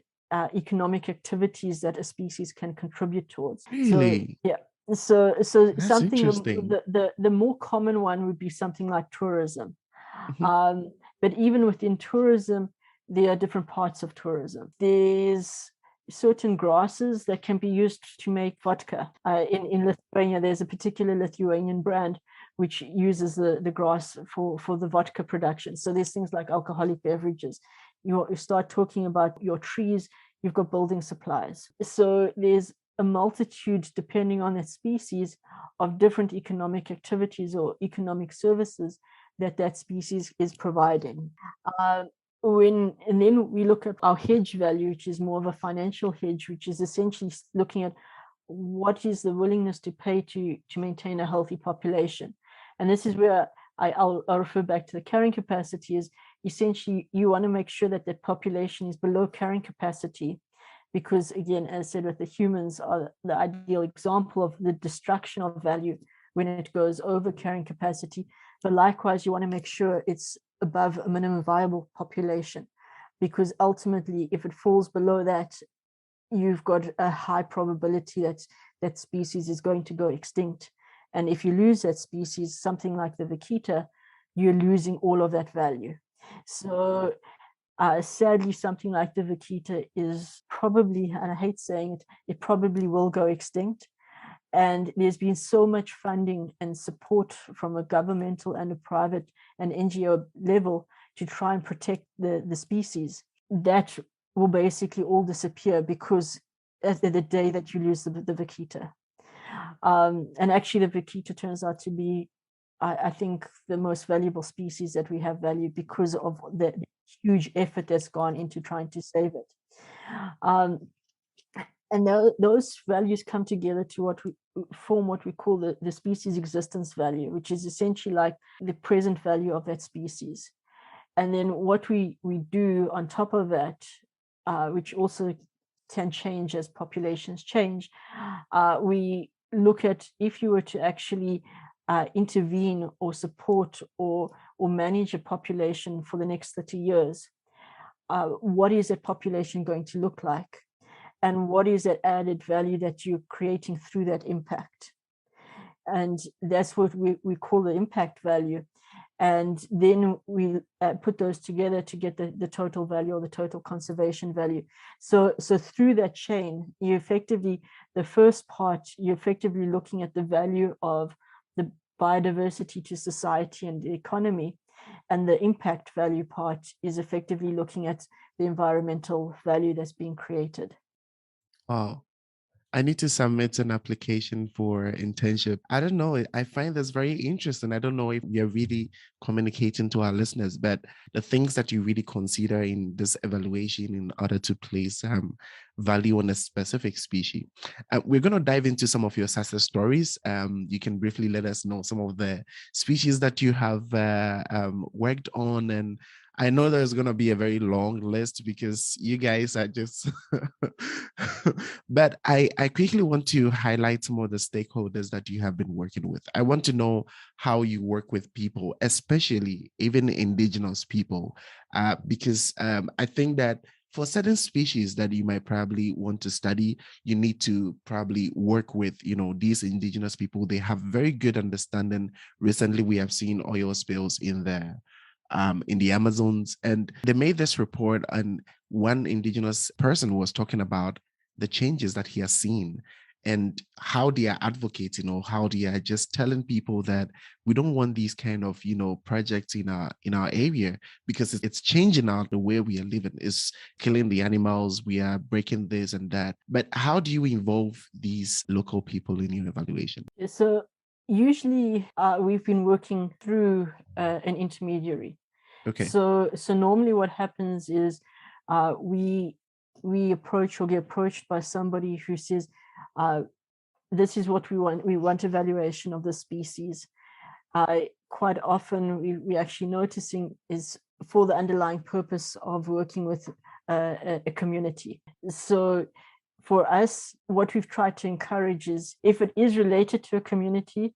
economic activities that a species can contribute towards. Really? So, yeah. So that's something, the more common one would be something like tourism. But even within tourism, there are different parts of tourism. There's certain grasses that can be used to make vodka. In Lithuania, there's a particular Lithuanian brand which uses the grass for the vodka production. So there's things like alcoholic beverages. You start talking about your trees, you've got building supplies. So there's a multitude, depending on that species, of different economic activities or economic services that species is providing. And then we look at our hedge value, which is more of a financial hedge, which is essentially looking at what is the willingness to pay to maintain a healthy population. And this is where I'll refer back to the carrying capacity. Is essentially you want to make sure that population is below carrying capacity, because again, as I said, with the humans are the ideal example of the destruction of value when it goes over carrying capacity. But likewise, you want to make sure it's above a minimum viable population, because ultimately, if it falls below that, you've got a high probability that species is going to go extinct. And if you lose that species, something like the vaquita, you're losing all of that value. So sadly, something like the vaquita is probably, and I hate saying it, it probably will go extinct. And there's been so much funding and support from a governmental and a private and NGO level to try and protect the species. That will basically all disappear because at the day that you lose the vaquita. And actually, the vaquita turns out to be, I think, the most valuable species that we have valued because of the huge effort that's gone into trying to save it. And those values come together to form what we call the species existence value, which is essentially like the present value of that species. And then what we do on top of that, which also can change as populations change, we look at if you were to actually intervene or support or manage a population for the next 30 years, what is that population going to look like? And what is that added value that you're creating through that impact? And that's what we call the impact value. And then we put those together to get the total value or the total conservation value. So through that chain, you effectively, the first part, you're effectively looking at the value of the biodiversity to society and the economy. And the impact value part is effectively looking at the environmental value that's being created. Wow. I need to submit an application for internship. I don't know. I find this very interesting. I don't know if we are really communicating to our listeners, but the things that you really consider in this evaluation in order to place value on a specific species. We're going to dive into some of your success stories. You can briefly let us know some of the species that you have worked on, and I know there's going to be a very long list because you guys are just, but I quickly want to highlight some of the stakeholders that you have been working with. I want to know how you work with people, especially even indigenous people, because I think that for certain species that you might probably want to study, you need to probably work with, these indigenous people. They have very good understanding. Recently, we have seen oil spills in the Amazons, and they made this report, and one indigenous person was talking about the changes that he has seen and how they are advocating, or how they are just telling people that we don't want these kind of projects in our area because it's changing out the way we are living. It's killing the animals, we are breaking this and that. But how do you involve these local people in your evaluation? So usually we've been working through an intermediary. Okay. So normally what happens is we approach or get approached by somebody who says, this is what we want. We want evaluation of the species. Quite often we're actually noticing is for the underlying purpose of working with a community. So for us, what we've tried to encourage is if it is related to a community,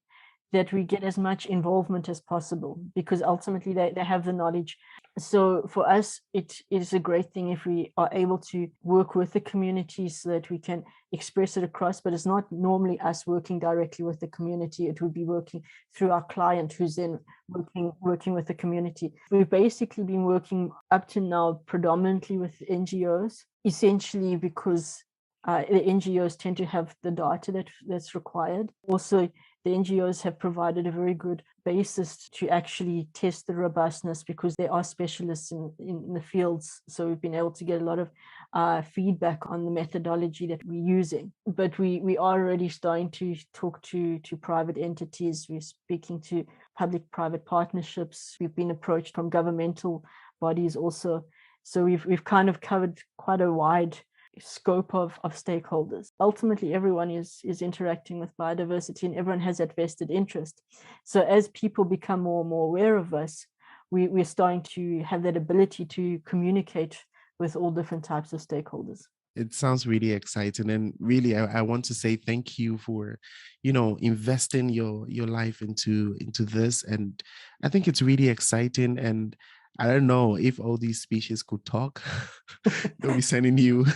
that we get as much involvement as possible, because ultimately they have the knowledge. So for us, it is a great thing if we are able to work with the community so that we can express it across, but it's not normally us working directly with the community. It would be working through our client who's then working with the community. We've basically been working up to now predominantly with NGOs, essentially because the NGOs tend to have the data that's required. Also, the NGOs have provided a very good basis to actually test the robustness because they are specialists in the fields. So we've been able to get a lot of feedback on the methodology that we're using. But we are already starting to talk to private entities. We're speaking to public-private partnerships. We've been approached from governmental bodies also. So we've kind of covered quite a wide scope of stakeholders. Ultimately, everyone is interacting with biodiversity and everyone has that vested interest. So as people become more and more aware of us, we're starting to have that ability to communicate with all different types of stakeholders. It sounds really exciting, and really I want to say thank you for investing your life into this. And I think it's really exciting, and I don't know if all these species could talk. They'll be sending you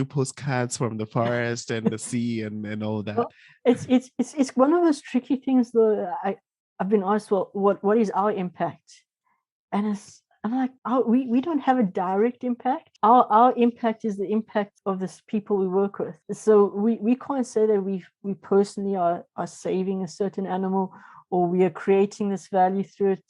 postcards from the forest and the sea and all that. Well, it's one of those tricky things though. I've been asked, well, what is our impact? And I'm like, we don't have a direct impact. Our impact is the impact of the people we work with. So we can't say that we personally are saving a certain animal, or we are creating this value through it.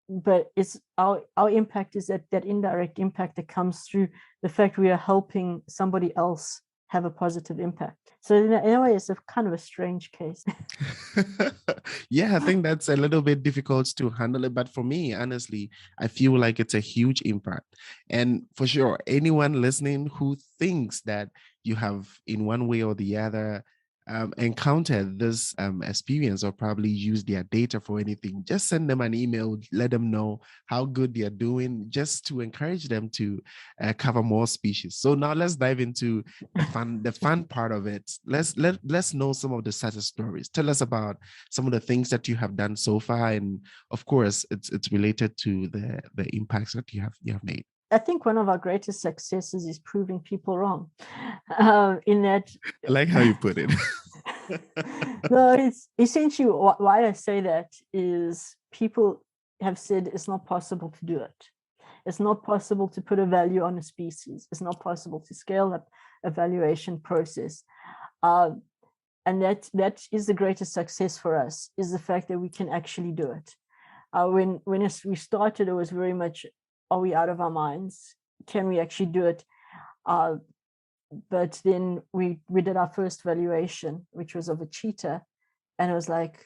But it's our impact is that indirect impact that comes through the fact we are helping somebody else have a positive impact. So in a way, it's a kind of a strange case. Yeah, I think that's a little bit difficult to handle it. But for me, honestly, I feel like it's a huge impact. And for sure, anyone listening who thinks that you have, in one way or the other, encountered this experience or probably used their data for anything, just send them an email, let them know how good they are doing, just to encourage them to cover more species. So now let's dive into the fun part of it. Let's know some of the success stories. Tell us about some of the things that you have done so far, and of course, it's related to the impacts that you have made. I think one of our greatest successes is proving people wrong. In that, I like how you put it. no, it's essentially why I say that is people have said it's not possible to do it. It's not possible to put a value on a species. It's not possible to scale up a valuation process. And that is the greatest success for us, is the fact that we can actually do it. When we started, it was very much, are we out of our minds? Can we actually do it? But then we did our first valuation, which was of a cheetah, and it was like,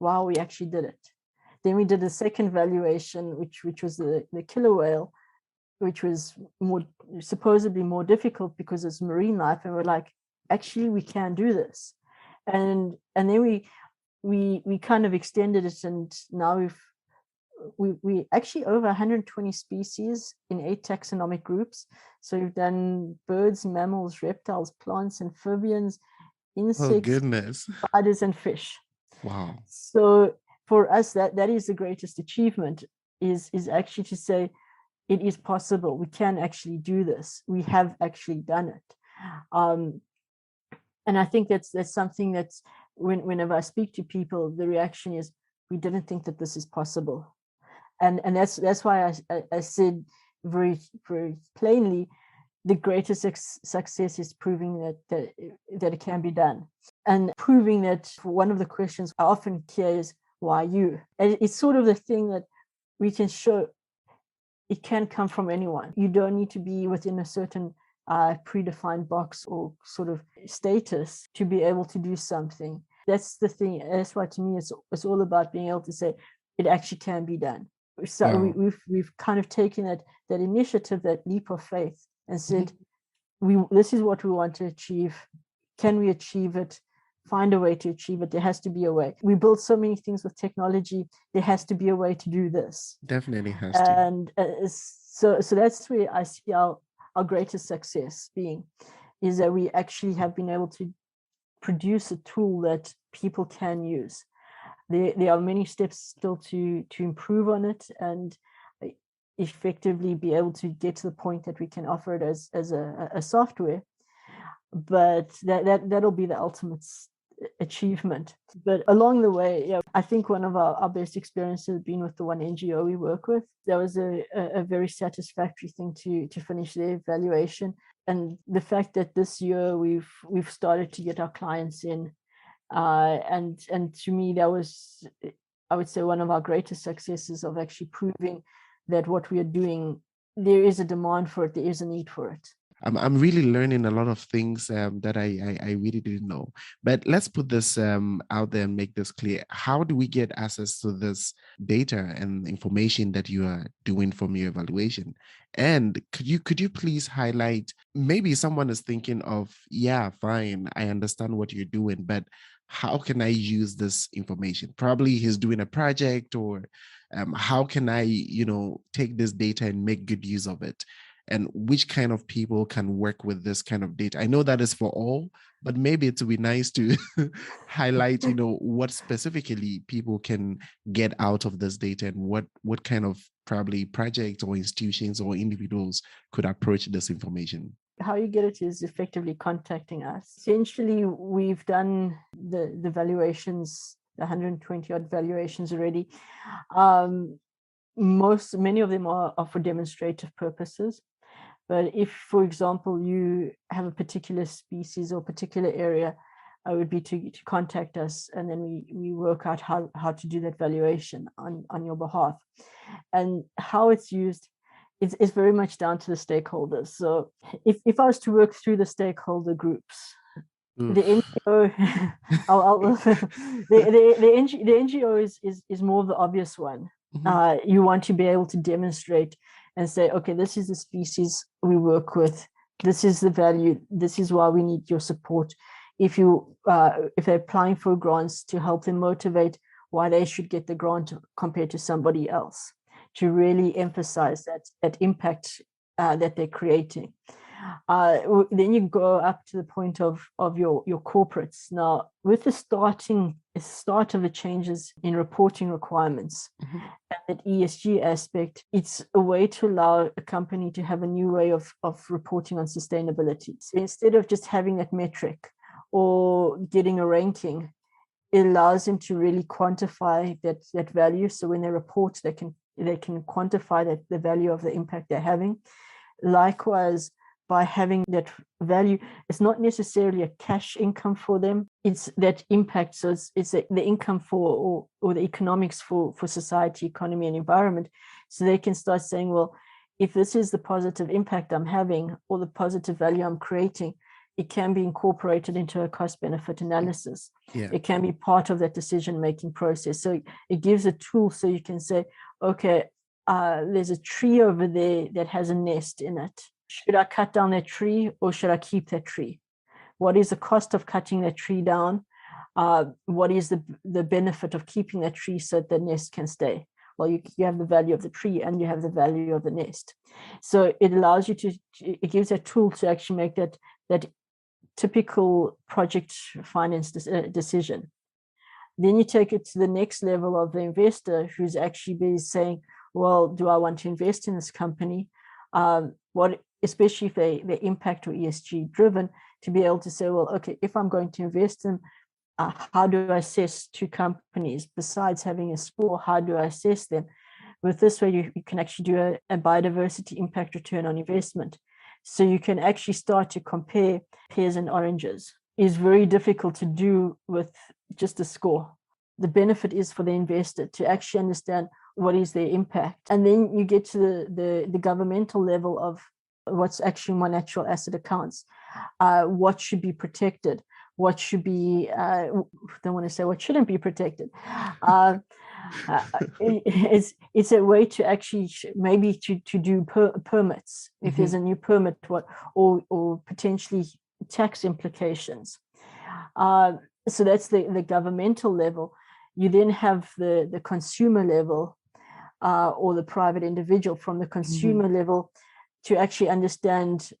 wow, we actually did it. Then we did a second valuation, which was the killer whale, which was supposedly more difficult because it's marine life, and we're like, actually, we can do this. And then we kind of extended it, and now we actually over 120 species in 8 taxonomic groups. So we've done birds, mammals, reptiles, plants, amphibians, insects, Oh goodness, spiders, and fish. wow. So for us, that is the greatest achievement, is actually to say it is possible. We can actually do this. We have actually done it. And I think that's something that's, whenever I speak to people, the reaction is, we didn't think that this is possible. And that's why I said very, very plainly, the greatest success is proving that it can be done. And proving that, one of the questions I often hear is, why you? And it's sort of the thing that we can show it can come from anyone. You don't need to be within a certain predefined box or sort of status to be able to do something. That's the thing. That's why, to me, it's all about being able to say it actually can be done. So Wow. we've kind of taken that initiative, that leap of faith, and said, this is what we want to achieve. Can we achieve it? Find a way to achieve it. There has to be a way. We build so many things with technology. There has to be a way to do this. Definitely has to. And so that's where I see our greatest success being, is that we actually have been able to produce a tool that people can use. There are many steps still to improve on it, and effectively be able to get to the point that we can offer it as a software. But that'll be the ultimate achievement. But along the way, yeah, I think one of our best experiences has been with the one NGO we work with. That was a very satisfactory thing to finish their evaluation. And the fact that this year we've started to get our clients in, and to me, that was, I would say, one of our greatest successes, of actually proving that what we are doing, there is a demand for it, there is a need for it. I'm really learning a lot of things that I really didn't know. But let's put this out there and make this clear. How do we get access to this data and information that you are doing from your evaluation? And could you please highlight, maybe someone is thinking of, yeah, fine, I understand what you're doing, but how can I use this information? Probably he's doing a project, or how can I, take this data and make good use of it? And which kind of people can work with this kind of data? I know that is for all, but maybe it would be nice to highlight, what specifically people can get out of this data, and what kind of probably projects or institutions or individuals could approach this information. How you get it is effectively contacting us. Essentially, we've done the valuations 120 odd valuations already. Many of them are for demonstrative purposes. But if, for example, you have a particular species or particular area, it would be to contact us, and then we work out how to do that valuation on your behalf. And how it's used is very much down to the stakeholders. So if I was to work through the stakeholder groups, the NGO, the NGO is more of the obvious one. Mm-hmm. You want to be able to demonstrate and say, okay, this is the species we work with. This is the value. This is why we need your support. If they're applying for grants, to help them motivate why they should get the grant compared to somebody else, to really emphasize that impact that they're creating. Then you go up to the point of your corporates. Now, with the start of the changes in reporting requirements, mm-hmm. and that ESG aspect, it's a way to allow a company to have a new way of reporting on sustainability. So instead of just having that metric or getting a ranking, it allows them to really quantify that value. So when they report, they can quantify that the value of the impact they're having. Likewise, by having that value, it's not necessarily a cash income for them. It's that impact. So it's the income for or the economics for society, economy, and environment. So they can start saying, well, if this is the positive impact I'm having or the positive value I'm creating, it can be incorporated into a cost-benefit analysis. Yeah. It can be part of that decision-making process. So it gives a tool so you can say, okay, there's a tree over there that has a nest in it. Should I cut down that tree or should I keep that tree? What is the cost of cutting that tree down? What is the benefit of keeping that tree so that the nest can stay? Well, you have the value of the tree and you have the value of the nest. So it allows you it gives a tool to actually make that typical project finance decision. Then you take it to the next level of the investor who's actually been saying, well, do I want to invest in this company? Especially if they're impact or ESG driven, to be able to say, well, okay, if I'm going to invest in, how do I assess two companies besides having a score? How do I assess them? With this way, you can actually do a biodiversity impact return on investment. So you can actually start to compare pears and oranges. It's very difficult to do with just a score. The benefit is for the investor to actually understand what is their impact. And then you get to the governmental level of what's actually my natural asset accounts, what should be protected, what should be, don't want to say what shouldn't be protected. It's a way to actually maybe to do permits, if mm-hmm. there's a new permit, or potentially tax implications. So that's the governmental level. You then have the consumer level, or the private individual from the consumer mm-hmm. level, to actually understand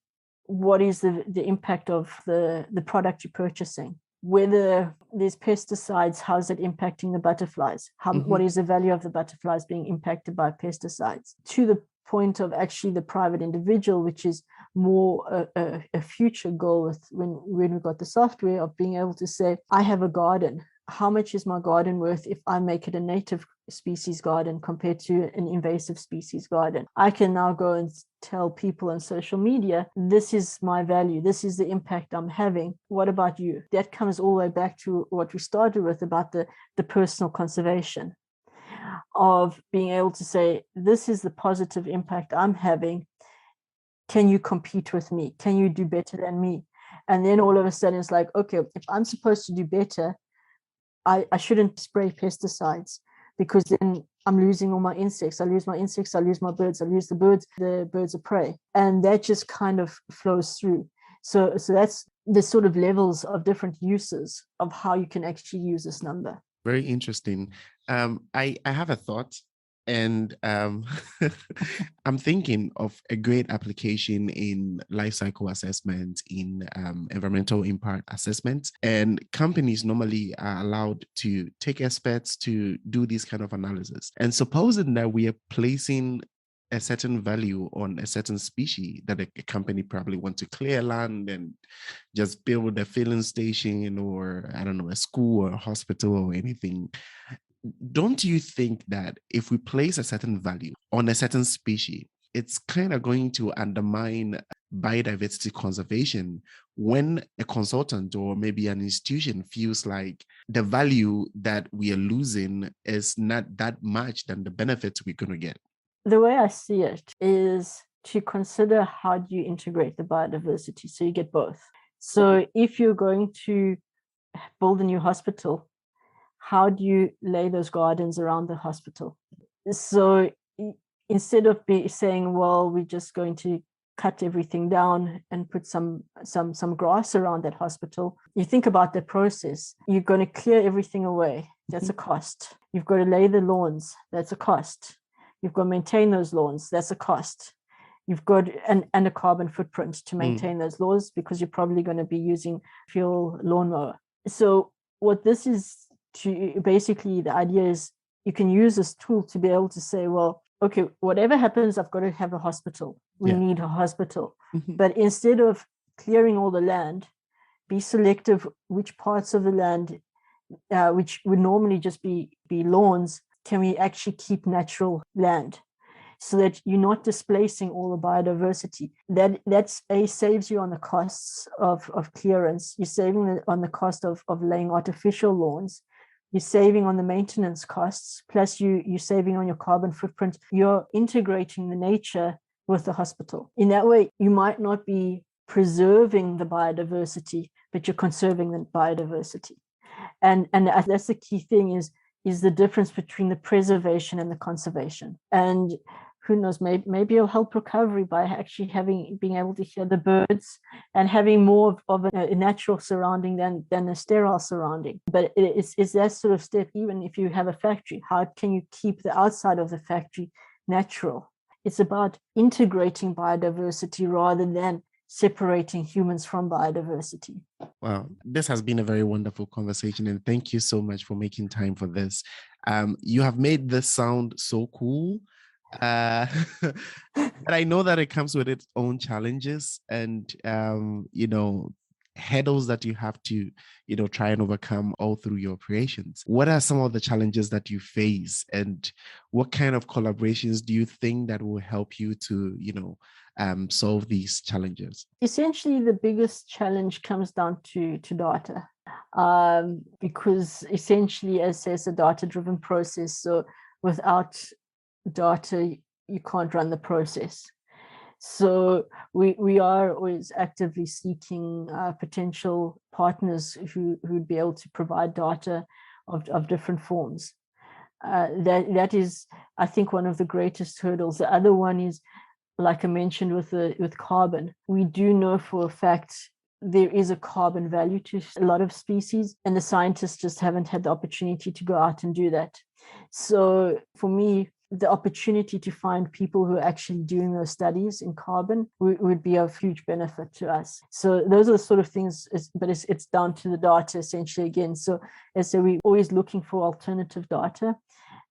what is the impact of the product you're purchasing. Whether there's pesticides, how's it impacting the butterflies? Mm-hmm. What is the value of the butterflies being impacted by pesticides? To the point of actually the private individual, which is more a future goal with when we got the software of being able to say, I have a garden. How much is my garden worth if I make it a native species garden compared to an invasive species garden? I can now go and tell people on social media, this is my value, this is the impact I'm having. What about you? That comes all the way back to what we started with about the personal conservation, of being able to say, this is the positive impact I'm having. Can you compete with me? Can you do better than me? And then all of a sudden it's like, okay, if I'm supposed to do better, I shouldn't spray pesticides, because then I'm losing all my insects. I lose my insects, I lose my birds, I lose the birds of prey. And that just kind of flows through. So that's the sort of levels of different uses of how you can actually use this number. Very interesting. I have a thought, and I'm thinking of a great application in life cycle assessment, in environmental impact assessment. And companies normally are allowed to take experts to do this kind of analysis. And supposing that we are placing a certain value on a certain species, that a company probably want to clear land and just build a filling station, or I don't know, a school or a hospital or anything. Don't you think that if we place a certain value on a certain species, it's kind of going to undermine biodiversity conservation when a consultant or maybe an institution feels like the value that we are losing is not that much than the benefits we're going to get? The way I see it is to consider how do you integrate the biodiversity so you get both. So if you're going to build a new hospital, how do you lay those gardens around the hospital? So instead of saying, well, we're just going to cut everything down and put some grass around that hospital, you think about the process. You're going to clear everything away. That's a cost. You've got to lay the lawns. That's a cost. You've got to maintain those lawns. That's a cost. You've got and a carbon footprint to maintain those lawns, because you're probably going to be using fuel lawnmower. So what this is, to basically, the idea is you can use this tool to be able to say, well, okay, whatever happens, I've got to have a hospital. We need a hospital. But instead of clearing all the land, be selective which parts of the land, which would normally just be lawns, can we actually keep natural land, so that you're not displacing all the biodiversity. That's saves you on the costs of clearance. You're saving on the cost of laying artificial lawns. You're saving on the maintenance costs, plus you're saving on your carbon footprint. You're integrating the nature with the hospital. In that way, you might not be preserving the biodiversity, but you're conserving the biodiversity. And that's the key thing, is the difference between the preservation and the conservation. And who knows, maybe it'll help recovery by actually being able to hear the birds and having more of a natural surrounding than a sterile surrounding. But it's that sort of step. Even if you have a factory, how can you keep the outside of the factory natural? It's about integrating biodiversity rather than separating humans from biodiversity. Wow, this has been a very wonderful conversation, and thank you so much for making time for this. You have made this sound so cool. But I know that it comes with its own challenges and, hurdles that you have to, try and overcome all through your operations. What are some of the challenges that you face, and what kind of collaborations do you think that will help you to, solve these challenges? Essentially, the biggest challenge comes down to data, because essentially, as a data-driven process, so without data, you can't run the process. So we are always actively seeking potential partners who'd be able to provide data of different forms. That is, I think, one of the greatest hurdles. The other one is, like I mentioned with carbon, we do know for a fact there is a carbon value to a lot of species, and the scientists just haven't had the opportunity to go out and do that. So for me, the opportunity to find people who are actually doing those studies in carbon would be of huge benefit to us. So those are the sort of things, but it's down to the data essentially again. So we're always looking for alternative data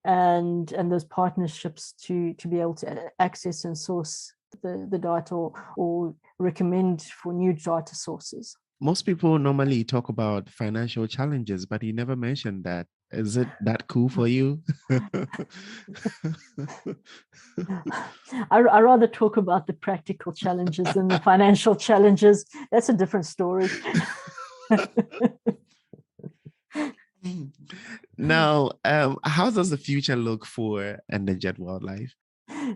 and those partnerships to be able to access and source the data or recommend for new data sources. Most people normally talk about financial challenges, but you never mentioned that. Is it that cool for you? I rather talk about the practical challenges than the financial challenges. That's a different story. Now, how does the future look for Endangered Wildlife?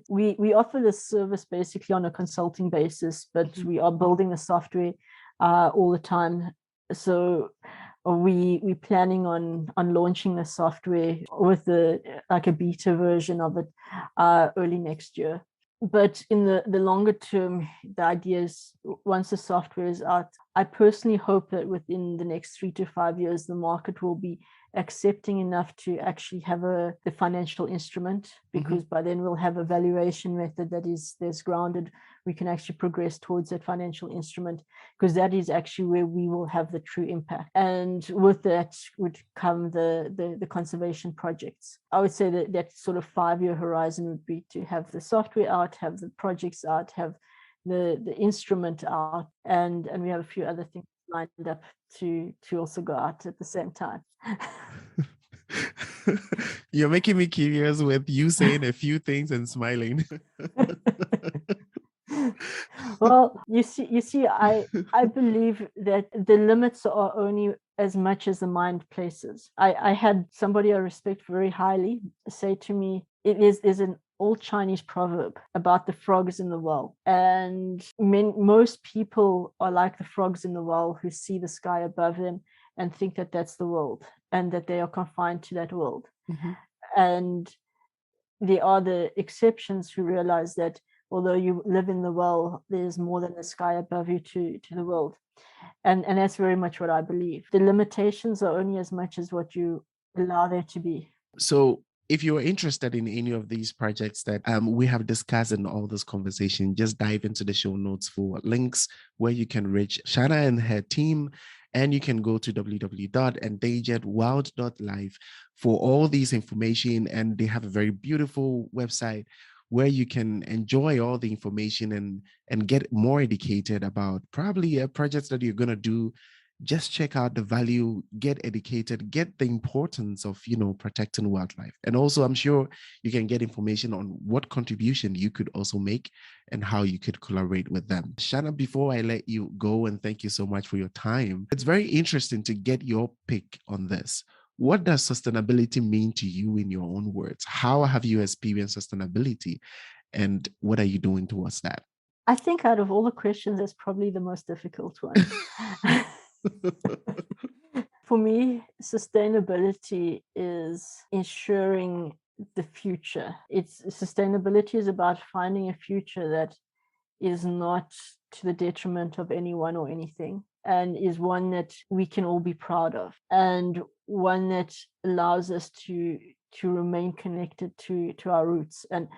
We offer this service basically on a consulting basis, but we are building the software all the time. So we're planning on launching the software with a beta version of it early next year. But in the longer term, the idea is, once the software is out, I personally hope that within the next 3 to 5 years, the market will be accepting enough to actually have the financial instrument, because by then we'll have a valuation method that's grounded. We can actually progress towards that financial instrument, because that is actually where we will have the true impact. And with that would come the conservation projects. I would say that sort of 5-year horizon would be to have the software out, have the projects out, have the instrument out, and we have a few other things lined up to also go out at the same time. You're making me curious with you saying a few things and smiling. Well, you see, I believe that the limits are only as much as the mind places. I had somebody I respect very highly say to me, there's an old Chinese proverb about the frogs in the well, and most people are like the frogs in the well who see the sky above them and think that that's the world and that they are confined to that world. And there are the exceptions who realize that although you live in the well, there's more than the sky above you to the world. And that's very much what I believe. The limitations are only as much as what you allow there to be. So if you're interested in any of these projects that we have discussed in all this conversation, just dive into the show notes for links where you can reach Shana and her team. And you can go to www.endangeredwild.life for all these information. And they have a very beautiful website where you can enjoy all the information and get more educated about probably projects that you're going to do. Just check out the value, get educated, get the importance of, protecting wildlife. And also, I'm sure you can get information on what contribution you could also make and how you could collaborate with them. Shana, before I let you go, and thank you so much for your time, it's very interesting to get your pick on this. What does sustainability mean to you in your own words? How have you experienced sustainability and what are you doing towards that? I think out of all the questions, that's probably the most difficult one. For me, sustainability is ensuring the future. Sustainability is about finding a future that is not to the detriment of anyone or anything, and is one that we can all be proud of, and one that allows us to remain connected to our roots. And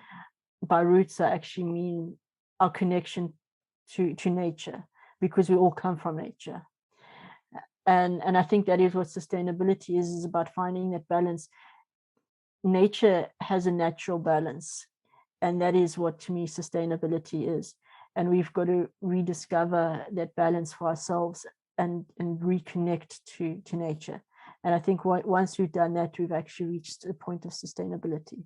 by roots, I actually mean our connection to nature, because we all come from nature. And I think that is what sustainability is about, finding that balance. Nature has a natural balance, and that is what, to me, sustainability is. And we've got to rediscover that balance for ourselves and reconnect to nature. And I think once we've done that, we've actually reached a point of sustainability.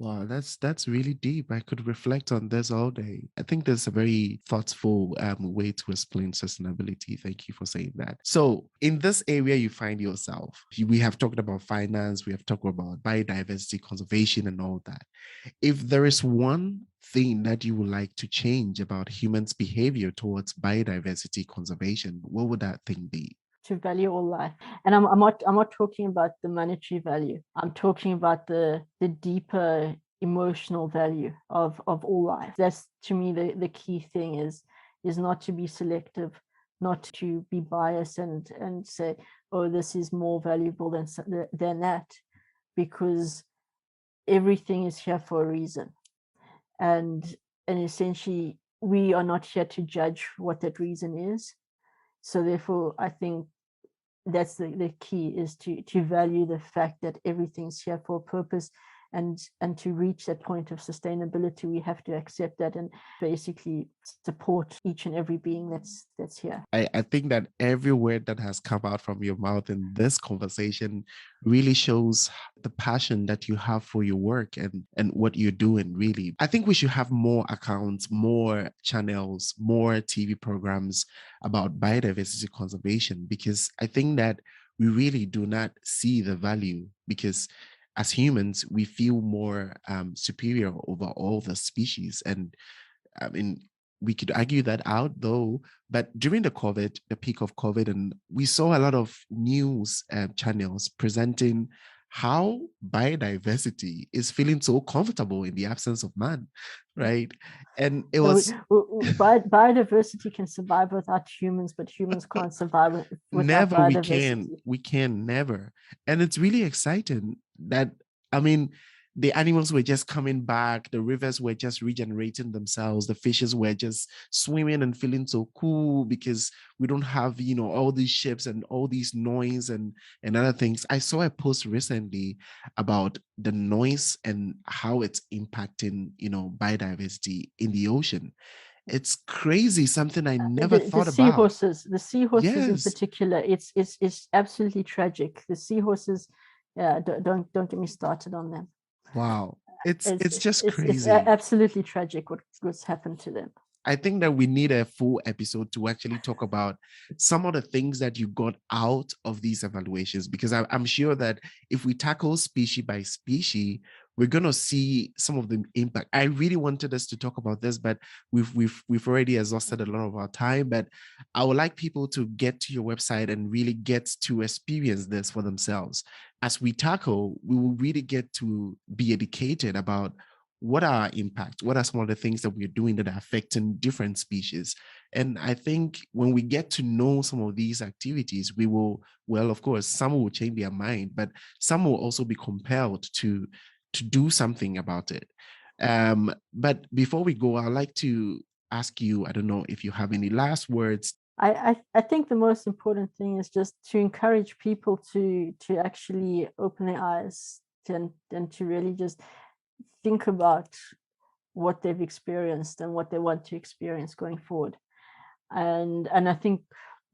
Wow, that's really deep. I could reflect on this all day. I think that's a very thoughtful way to explain sustainability. Thank you for saying that. So in this area you find yourself, we have talked about finance, we have talked about biodiversity conservation and all that. If there is one thing that you would like to change about humans' behavior towards biodiversity conservation, what would that thing be? To value all life. And I'm not talking about the monetary value. I'm talking about the deeper emotional value of all life. That's, to me, the key thing is not to be selective, not to be biased and say, oh, this is more valuable than that, because everything is here for a reason. And essentially, we are not here to judge what that reason is. So therefore, I think that's the key, is to value the fact that everything's here for a purpose, and to reach that point of sustainability, we have to accept that and basically support each and every being that's here. I think that every word that has come out from your mouth in this conversation really shows the passion that you have for your work and what you're doing, really. I think we should have more accounts, more channels, more TV programs about biodiversity conservation, because I think that we really do not see the value, because as humans, we feel more superior over all the species. And I mean, we could argue that out though, but during the peak of COVID, and we saw a lot of news channels presenting how biodiversity is feeling so comfortable in the absence of man, right? And it was biodiversity can survive without humans, but humans can't survive without never, biodiversity. we can never. And it's really exciting that, I mean, the animals were just coming back, the rivers were just regenerating themselves, the fishes were just swimming and feeling so cool because we don't have, all these ships and all these noise and other things. I saw a post recently about the noise and how it's impacting, biodiversity in the ocean. It's crazy, something I never The thought about. seahorses in Yes. particular, it's absolutely tragic. The seahorses, yeah, don't get me started on them. Wow. It's just It's crazy. absolutely tragic what's happened to them. I think that we need a full episode to actually talk about some of the things that you got out of these evaluations, because I'm sure that if we tackle species by species, we're gonna see some of the impact. I really wanted us to talk about this, but we've already exhausted a lot of our time. But I would like people to get to your website and really get to experience this for themselves. As we tackle, we will really get to be educated about what are our impact, what are some of the things that we're doing that are affecting different species. And I think when we get to know some of these activities, we will, well, of course, some will change their mind, but some will also be compelled to do something about it. But before we go, I'd like to ask you, I don't know if you have any last words. I think the most important thing is just to encourage people to actually open their eyes and to really just think about what they've experienced and what they want to experience going forward. And I think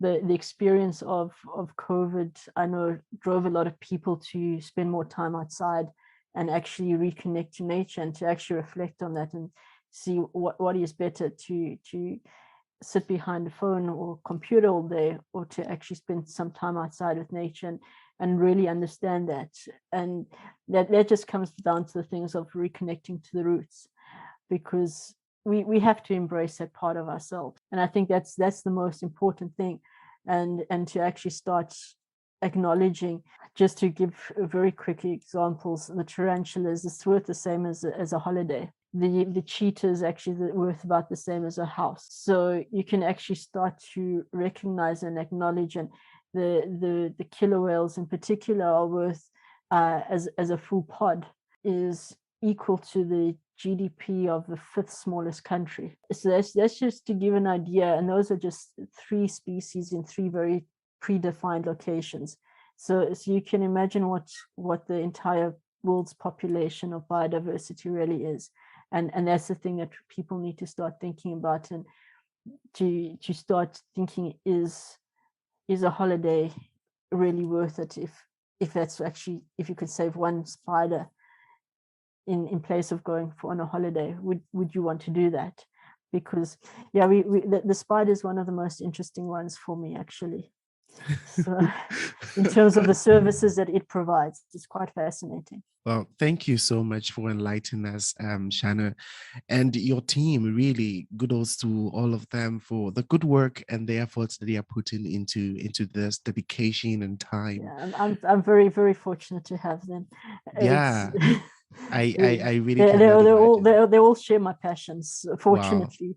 the experience of COVID, I know, drove a lot of people to spend more time outside and actually reconnect to nature and to actually reflect on that and see what is better to sit behind a phone or computer all day, or to actually spend some time outside with nature and really understand that. And that just comes down to the things of reconnecting to the roots, because we have to embrace that part of ourselves. And I think that's the most important thing. And to actually start acknowledging, just to give very quick examples, the tarantulas, it's worth the same as a holiday. The cheetah is actually worth about the same as a house. So you can actually start to recognize and acknowledge, and the killer whales in particular are worth, as a full pod, is equal to the GDP of the 5th smallest country. So that's just to give an idea, and those are just 3 species in 3 very predefined locations. So you can imagine what the entire world's population of biodiversity really is. And that's the thing that people need to start thinking about, and to start thinking, is a holiday really worth it? If that's actually, if you could save one spider in place of going on a holiday, would you want to do that? Because yeah, the spider is one of the most interesting ones for me, actually. So in terms of the services that it provides, it's quite fascinating. Well, thank you so much for enlightening us, Shana, and your team. Really, kudos to all of them for the good work and the efforts that they are putting into this dedication and time. Yeah, I'm very, very fortunate to have them. Yeah, I really they cannot imagine. they all share my passions, Wow. fortunately.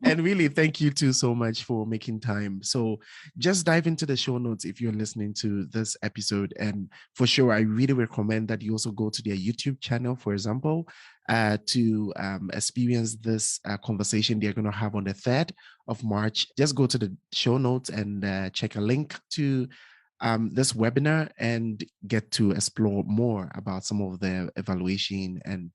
And really, thank you too so much for making time. So just dive into the show notes if you're listening to this episode. And for sure, I really recommend that you also go to their YouTube channel, for example, to experience this conversation they're going to have on the 3rd of March. Just go to the show notes and check a link to this webinar and get to explore more about some of the evaluation and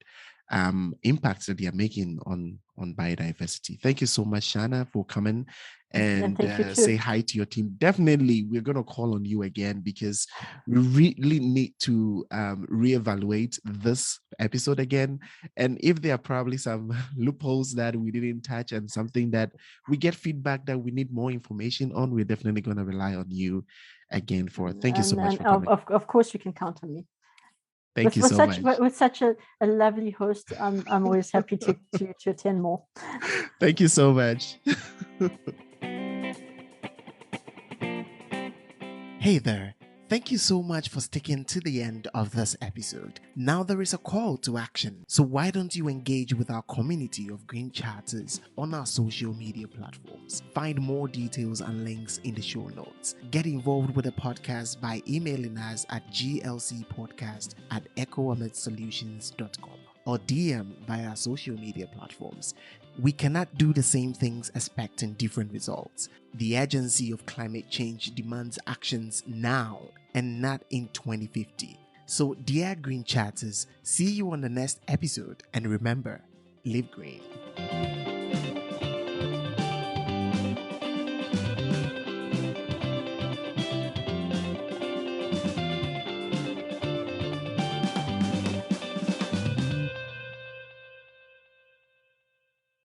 impacts that they are making on biodiversity. Thank you so much, Shana, for coming and thank you say too. hi to your team. Definitely, we're going to call on you again because we really need to reevaluate this episode again. And if there are probably some loopholes that we didn't touch and something that we get feedback that we need more information on, we're definitely going to rely on you again for it. Thank you so much for coming. Of course, you can count on me. Thank you so much. With such a lovely host, I'm always happy to attend more. Thank you so much. Hey there. Thank you so much for sticking to the end of this episode. Now there is a call to action. So why don't you engage with our community of green charters on our social media platforms? Find more details and links in the show notes. Get involved with the podcast by emailing us at glcpodcast@echoamitsolutions.com or DM via our social media platforms. We cannot do the same things expecting different results. The urgency of climate change demands actions now and not in 2050. So, dear Green Chatters, see you on the next episode, and remember, live green.